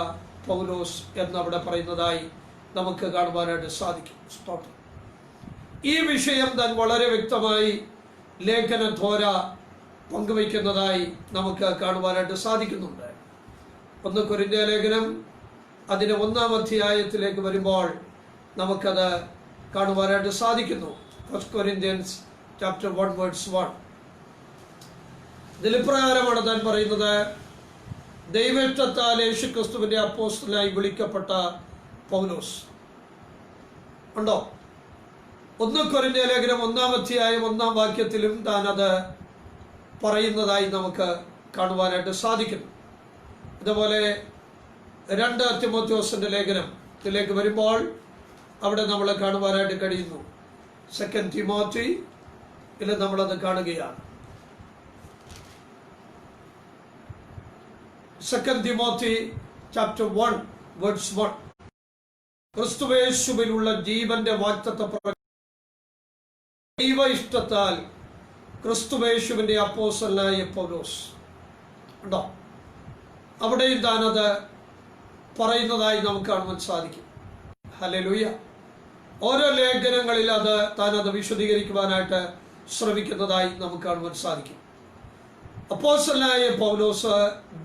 പൗലോസ് എന്നവിടെ പറയുന്നതായി നമുക്ക് കാണുവാനായിട്ട് സാധിക്കും. സ്തോത്രം. ഈ വിഷയം താൻ വളരെ വ്യക്തമായി ലേഖനധോര പങ്കുവയ്ക്കുന്നതായി നമുക്ക് കാണുവാനായിട്ട് സാധിക്കുന്നുണ്ട്. 1 കൊരിന്ത്യർ ലേഖനം അതിൻ്റെ 1-ാം അധ്യായത്തിലേക്ക് വരുമ്പോൾ നമുക്കത് കാണുവാനായിട്ട് സാധിക്കുന്നു. 1 Corinthians chapter 1 verse 1. ഇതിൽ പ്രകാരമാണ് താൻ പറയുന്നത്, ദൈവത്വത്താൽ യേശു ക്രിസ്തുവിൻ്റെ അപ്പോസ്തലനായി വിളിക്കപ്പെട്ട പൗലോസ്. ഉണ്ടോ? 1 കൊരിന്ത്യർ ലേഖനം 1-ാം അധ്യായം 1-ാം വാക്യത്തിലും താൻ അത് പറയുന്നതായി നമുക്ക് കാണുവാനായിട്ട് സാധിക്കുന്നു. അതുപോലെ 2 തിമോഥെയോസിന്റെ ലേഖനത്തിലേക്ക് വരുമ്പോൾ അവിടെ നമ്മൾ കാണുവാനായിട്ട് കഴിയുന്നു. 2 തിമോത്തിയിൽ നമ്മളത് കാണുകയാണ്. 2 തിമോത്തി chapter 1 verse 1. ക്രിസ്തുയേശുവിലുള്ള ജീവന്റെ വാഗ്ദത്തപ്രകാരം ദൈവ ഇഷ്ടത്താൽ ക്രിസ്തുയേശുവിന്റെ അപ്പോസ്തലനായ പൗലോസ്. ഉണ്ടോ? അവിടെയും താനത് പറയുന്നതായി നമുക്ക് കാണുവാൻ സാധിക്കും. ഹല്ലേലൂയ. ഓരോ ലേഖനങ്ങളിൽ താനത് വിശദീകരിക്കുവാനായിട്ട് ശ്രമിക്കുന്നതായി നമുക്ക് കാണുവാൻ സാധിക്കും. അപ്പോസ്തലനായ പൗലോസ്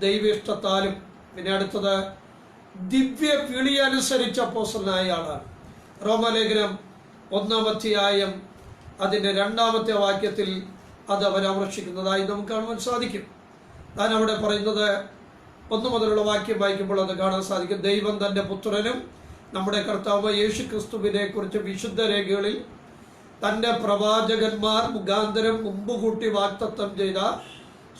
ദൈവേഷ്ടത്താലും, പിന്നെ അടുത്തത് ദിവ്യ വിളി അനുസരിച്ച് അപ്പോസ്തലനായ ആളാണ്. റോമാലേഖനം 1-ാം അധ്യായം അതിൻ്റെ 2-ാമത്തെ വാക്യത്തിൽ അത് പരാമർശിക്കുന്നതായി നമുക്ക് കാണുവാൻ സാധിക്കും. താൻ അവിടെ പറയുന്നത് 1 മുതലുള്ള വാക്യം വായിക്കുമ്പോൾ അത് കാണാൻ സാധിക്കും. ദൈവം തൻ്റെ പുത്രനും നമ്മുടെ കർത്താവ് യേശു ക്രിസ്തുവിനെ കുറിച്ച് വിശുദ്ധ രേഖകളിൽ തൻ്റെ പ്രവാചകന്മാർ മുഖാന്തരം മുമ്പുകൂട്ടി വാഗ്ദത്തം ചെയ്ത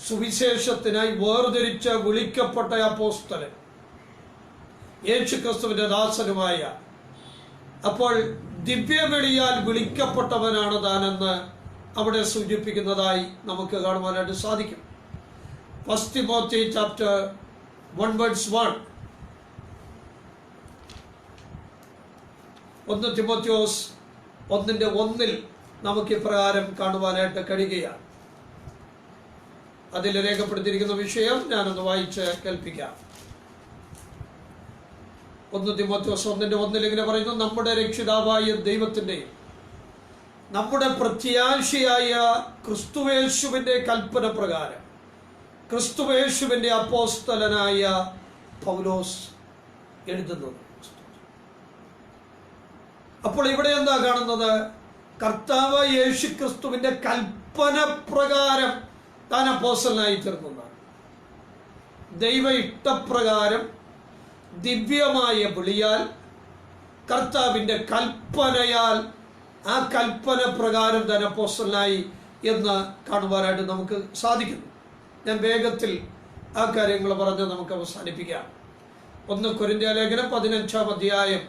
സുവിശേഷത്തിനായി വേർതിരിച്ച് വിളിക്കപ്പെട്ട അപ്പോസ്തലൻ യേശു ക്രിസ്തുവിൻ്റെ ദാസനുമായ, അപ്പോൾ ദിവ്യവിളിയാൽ വിളിക്കപ്പെട്ടവനാണ് താനെന്ന് അവിടെ സൂചിപ്പിക്കുന്നതായി നമുക്ക് കാണുവാനായിട്ട് സാധിക്കും. 1 Timothy chapter 1 verse 1. 1 തിമോത്തിയോസ് 1:1 നമുക്ക് ഇപ്രകാരം കാണുവാനായിട്ട് കഴിയുകയാണ്. അതിൽ രേഖപ്പെടുത്തിയിരിക്കുന്ന വിഷയം ഞാനൊന്ന് വായിച്ച് കേൾപ്പിക്കാം. 1 തിമോഥെയോസ് 1:1 ഇങ്ങനെ പറയുന്നു: നമ്മുടെ രക്ഷിതാവായ ദൈവത്തിൻ്റെയും നമ്മുടെ പ്രത്യാശയായ ക്രിസ്തുവേശുവിൻ്റെ കൽപ്പന പ്രകാരം ക്രിസ്തുവേശുവിൻ്റെ അപ്പോസ്തലനായ പൗലോസ് എഴുതുന്നത്. അപ്പോൾ ഇവിടെ എന്താ കാണുന്നത്? കർത്താവ് യേശു ക്രിസ്തുവിൻ്റെ കൽപ്പന പ്രകാരം താൻ അപ്പോസ്തലനായി തീർന്നതാണ്. ദൈവ ഇഷ്ടപ്രകാരം ദിവ്യമായ വിളിയാൽ കർത്താവിൻ്റെ കൽപ്പനയാൽ ആ കൽപ്പന പ്രകാരം താൻ അപ്പോസ്തലനായി എന്ന് കാണുവാനായിട്ട് നമുക്ക് സാധിക്കുന്നു. ഞാൻ വേഗത്തിൽ ആ കാര്യങ്ങൾ പറഞ്ഞ് നമുക്ക് അവസാനിപ്പിക്കാം. 1 കൊരിന്ത്യ ലേഖനം 15-ാം അധ്യായം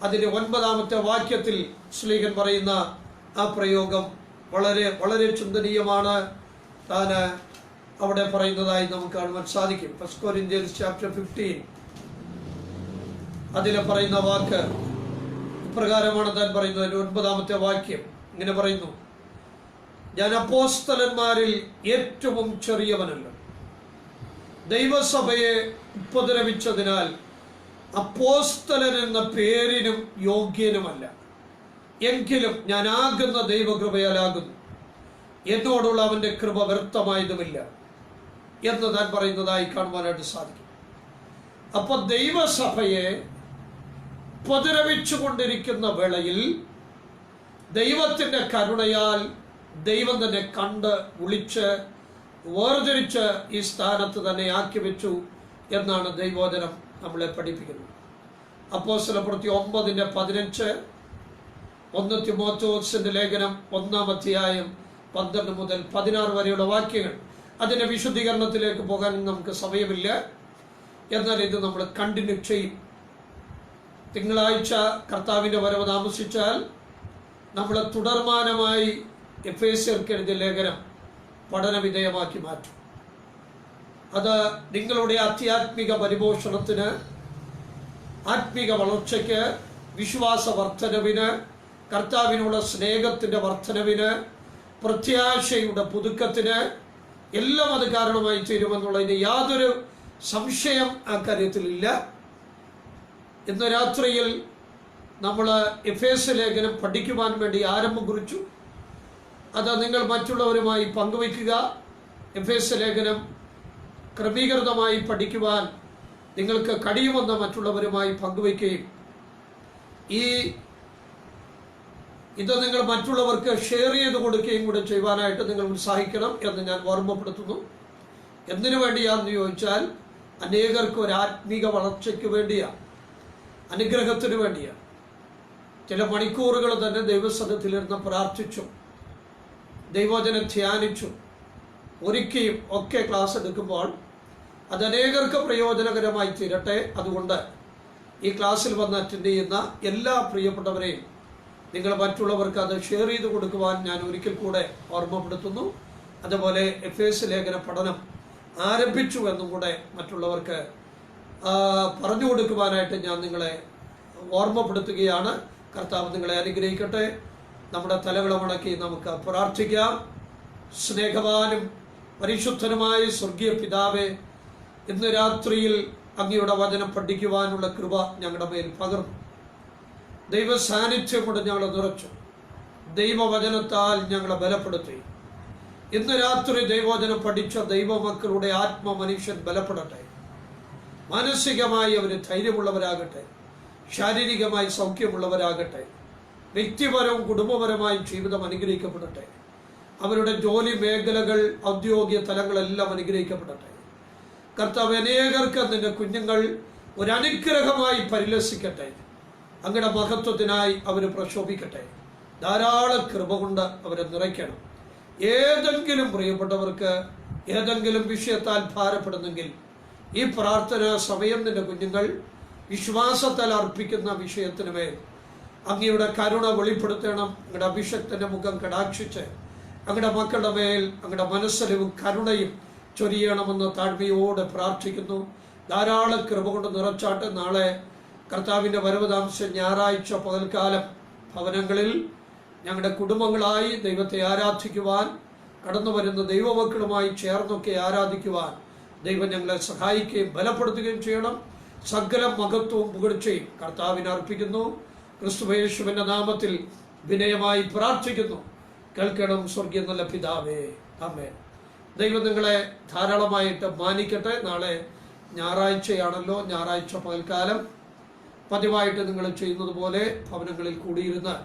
അതിൻ്റെ 9-ാമത്തെ വാക്യത്തിൽ ശ്ലീഹൻ പറയുന്ന ആ പ്രയോഗം വളരെ വളരെ ചിന്തനീയമാണ്. താൻ അവിടെ പറയുന്നതായി നമുക്ക് കാണുവാൻ സാധിക്കും. 1 Corinthians chapter 15 അതിൽ പറയുന്ന വാക്ക് ഇപ്രകാരമാണ് താൻ പറയുന്നത്. 9-ാമത്തെ വാക്യം ഇങ്ങനെ പറയുന്നു: ഞാൻ അപ്പോസ്തലന്മാരിൽ ഏറ്റവും ചെറിയവനല്ല, ദൈവസഭയെ ഉപദ്രവിച്ചതിനാൽ അപ്പോസ്തലൻ എന്ന പേരിനും യോഗ്യനുമല്ല. എങ്കിലും ഞാൻ ആകുന്ന ദൈവകൃപയാലാകുന്നു, എന്നോടുള്ള അവൻ്റെ കൃപ വ്യർത്ഥമായതുമില്ല എന്ന് താൻ പറയുന്നതായി കാണുവാനായിട്ട് സാധിക്കും. അപ്പൊ ദൈവസഭയെ ഉപദ്രവിച്ചു കൊണ്ടിരിക്കുന്ന വേളയിൽ ദൈവത്തിൻ്റെ കരുണയാൽ ദൈവം തന്നെ കണ്ട് വിളിച്ച് വേർതിരിച്ച് ഈ സ്ഥാനത്ത് തന്നെ ആക്കി വെച്ചു എന്നാണ് ദൈവവചനം നമ്മളെ പഠിപ്പിക്കുന്നത്. അപ്പോസ്തലപ്രവൃത്തി 9:15, 1 തിമോഥെയോസിന്റെ ലേഖനം 1-ാം അധ്യായം 12 മുതൽ 16 വരെയുള്ള വാക്യങ്ങൾ. അതിൻ്റെ വിശുദ്ധീകരണത്തിലേക്ക് പോകാൻ നമുക്ക് സമയമില്ല. എന്നാൽ ഇത് നമ്മൾ കണ്ടിന്യൂ ചെയ്യും. തിങ്കളാഴ്ച കർത്താവിൻ്റെ വരവ് താമസിച്ചാൽ നമ്മൾ തുടർമാനമായി എഫേസ്യർക്ക് എഴുതിയ ലേഖനം പഠന വിധേയമാക്കി മാറ്റും. അത് നിങ്ങളുടെ ആധ്യാത്മിക പരിപോഷണത്തിന്, ആത്മിക വളർച്ചയ്ക്ക്, വിശ്വാസ വർധനവിന്, കർത്താവിനുള്ള സ്നേഹത്തിൻ്റെ വർധനവിന്, പ്രത്യാശയുടെ പുതുക്കത്തിന് എല്ലാം അത് കാരണമായി തീരുമെന്നുള്ളതിന് യാതൊരു സംശയം ആ കാര്യത്തിലില്ല. ഇന്ന് രാത്രിയിൽ നമ്മൾ എഫേസ്യ ലേഖനം പഠിക്കുവാൻ വേണ്ടി ആരംഭം കുറിച്ചു. അത് നിങ്ങൾ മറ്റുള്ളവരുമായി പങ്കുവയ്ക്കുക. എഫേസ്യ ലേഖനം ക്രമീകൃതമായി പഠിക്കുവാൻ നിങ്ങൾക്ക് കഴിയുമെന്ന് മറ്റുള്ളവരുമായി പങ്കുവയ്ക്കുകയും ഇത് നിങ്ങൾ മറ്റുള്ളവർക്ക് ഷെയർ ചെയ്ത് കൊടുക്കുകയും കൂടെ ചെയ്യുവാനായിട്ട് നിങ്ങൾ ഉത്സാഹിക്കണം എന്ന് ഞാൻ ഓർമ്മപ്പെടുത്തുന്നു. എന്തിനു വേണ്ടിയാണെന്ന് ചോദിച്ചാൽ അനേകർക്ക് ഒരു ആത്മീക വളർച്ചയ്ക്ക് വേണ്ടിയാണ്, അനുഗ്രഹത്തിന് വേണ്ടിയാണ്. ചില മണിക്കൂറുകൾ തന്നെ ദൈവസന്നിധിയിലിരുന്ന് പ്രാർത്ഥിച്ചു, ദൈവവചനം ധ്യാനിച്ചു, ഒരുക്കിയും ഒക്കെ ക്ലാസ് എടുക്കുമ്പോൾ അത് അനേകർക്ക് പ്രയോജനകരമായി തീരട്ടെ. അതുകൊണ്ട് ഈ ക്ലാസ്സിൽ വന്ന് അറ്റൻഡ് ചെയ്യുന്ന എല്ലാ പ്രിയപ്പെട്ടവരെയും നിങ്ങൾ മറ്റുള്ളവർക്ക് അത് ഷെയർ ചെയ്ത് കൊടുക്കുവാൻ ഞാൻ ഒരിക്കൽ കൂടെ ഓർമ്മപ്പെടുത്തുന്നു. അതുപോലെ എഫേസ്യ ലേഖന പഠനം ആരംഭിച്ചു എന്നും കൂടെ മറ്റുള്ളവർക്ക് പറഞ്ഞു കൊടുക്കുവാനായിട്ട് ഞാൻ നിങ്ങളെ ഓർമ്മപ്പെടുത്തുകയാണ്. കർത്താവ് നിങ്ങളെ അനുഗ്രഹിക്കട്ടെ. നമ്മുടെ തലകളെ മടക്കി നമുക്ക് പ്രാർത്ഥിക്കാം. സ്നേഹവാനും പരിശുദ്ധനുമായ സ്വർഗീയ പിതാവേ, ഇന്ന് രാത്രിയിൽ അങ്ങയുടെ വചനം പഠിക്കുവാനുള്ള കൃപ ഞങ്ങളുടെ മേൽ പകർന്നു. ദൈവ സാന്നിധ്യം കൊണ്ട് ഞങ്ങളെ നിറച്ചു. ദൈവവചനത്താൽ ഞങ്ങളെ ബലപ്പെടുത്തി. ഇന്ന് രാത്രി ദൈവവചനം പഠിച്ച ദൈവമക്കളുടെ മനുഷ്യൻ ബലപ്പെടട്ടെ. മാനസികമായി അവർ ധൈര്യമുള്ളവരാകട്ടെ, ശാരീരികമായി സൗഖ്യമുള്ളവരാകട്ടെ, വ്യക്തിപരവും കുടുംബപരമായും ജീവിതം അനുഗ്രഹിക്കപ്പെടട്ടെ. അവരുടെ ജോലി മേഖലകൾ, ഔദ്യോഗിക തലങ്ങളെല്ലാം അനുഗ്രഹിക്കപ്പെടട്ടെ. കർത്താവ്, അനേകർക്ക് നിന്റെ കുഞ്ഞുങ്ങൾ ഒരു അനുഗ്രഹമായി പരിലസിക്കട്ടെ. അങ്ങയുടെ മഹത്വത്തിനായി അവർ പ്രക്ഷോഭിക്കട്ടെ. ധാരാളം കൃപ കൊണ്ട് അവരെ നിറയ്ക്കണം. ഏതെങ്കിലും പ്രിയപ്പെട്ടവർക്ക് ഏതെങ്കിലും വിഷയത്താൽ ഭാരപ്പെടുന്നെങ്കിൽ ഈ പ്രാർത്ഥനാ സമയം നിന്റെ കുഞ്ഞുങ്ങൾ വിശ്വാസത്താൽ അർപ്പിക്കുന്ന വിഷയത്തിന് മേൽ അങ്ങയുടെ കരുണ വെളിപ്പെടുത്തണം. അങ്ങയുടെ അഭിഷക്തന്റെ മുഖം കടാക്ഷിച്ച് അങ്ങയുടെ മക്കളുടെ മേൽ അങ്ങയുടെ മനസ്സലിവും കരുണയും ചൊരിയണമെന്ന് താഴ്മയോടെ പ്രാർത്ഥിക്കുന്നു. ധാരാളം കൃപ കൊണ്ട് നിറച്ചാട്ട്. നാളെ കർത്താവിൻ്റെ വരവ് താമസിച്ച ഞായറാഴ്ച പകൽക്കാലം ഭവനങ്ങളിൽ ഞങ്ങളുടെ കുടുംബങ്ങളായി ദൈവത്തെ ആരാധിക്കുവാൻ, കടന്നു വരുന്ന ദൈവമക്കളുമായി ചേർന്നൊക്കെ ആരാധിക്കുവാൻ ദൈവം ഞങ്ങളെ സഹായിക്കുകയും ബലപ്പെടുത്തുകയും ചെയ്യണം. സകല മഹത്വവും പുകഴ്ചയും കർത്താവിന് അർപ്പിക്കുന്നു. ക്രിസ്തുയേശുവിന്റെ നാമത്തിൽ വിനയമായി പ്രാർത്ഥിക്കുന്നു. കേൾക്കണം സ്വർഗീയ നല്ല പിതാവേ, ആമേൻ. ദൈവം നിങ്ങളെ ധാരാളമായിട്ട് മാനിക്കട്ടെ. നാളെ ഞായറാഴ്ചയാണല്ലോ. ഞായറാഴ്ച പകൽക്കാലം പതിവായിട്ട് നിങ്ങൾ ചെയ്യുന്നത് പോലെ ഭവനങ്ങളിൽ കൂടിയിരുന്ന്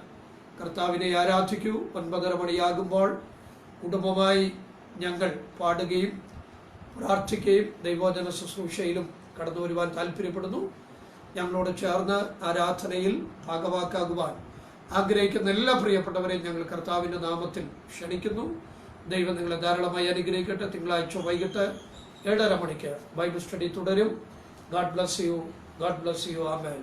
കർത്താവിനെ ആരാധിക്കൂ. 9:30 മണിയാകുമ്പോൾ കുടുംബമായി ഞങ്ങൾ പാടുകയും പ്രാർത്ഥിക്കുകയും ദൈവവചന ശുശ്രൂഷയിലും കടന്നു വരുവാൻ താല്പര്യപ്പെടുന്നു. ഞങ്ങളോട് ചേർന്ന് ആരാധനയിൽ ഭാഗവാക്കാകുവാൻ ആഗ്രഹിക്കുന്ന എല്ലാ പ്രിയപ്പെട്ടവരെയും ഞങ്ങൾ കർത്താവിൻ്റെ നാമത്തിൽ ക്ഷണിക്കുന്നു. ദൈവം നിങ്ങളെ ധാരാളമായി അനുഗ്രഹിക്കട്ടെ. തിങ്കളാഴ്ച വൈകിട്ട് 7:30 മണിക്ക് ബൈബിൾ സ്റ്റഡി തുടരും. God bless you. ആമേൻ.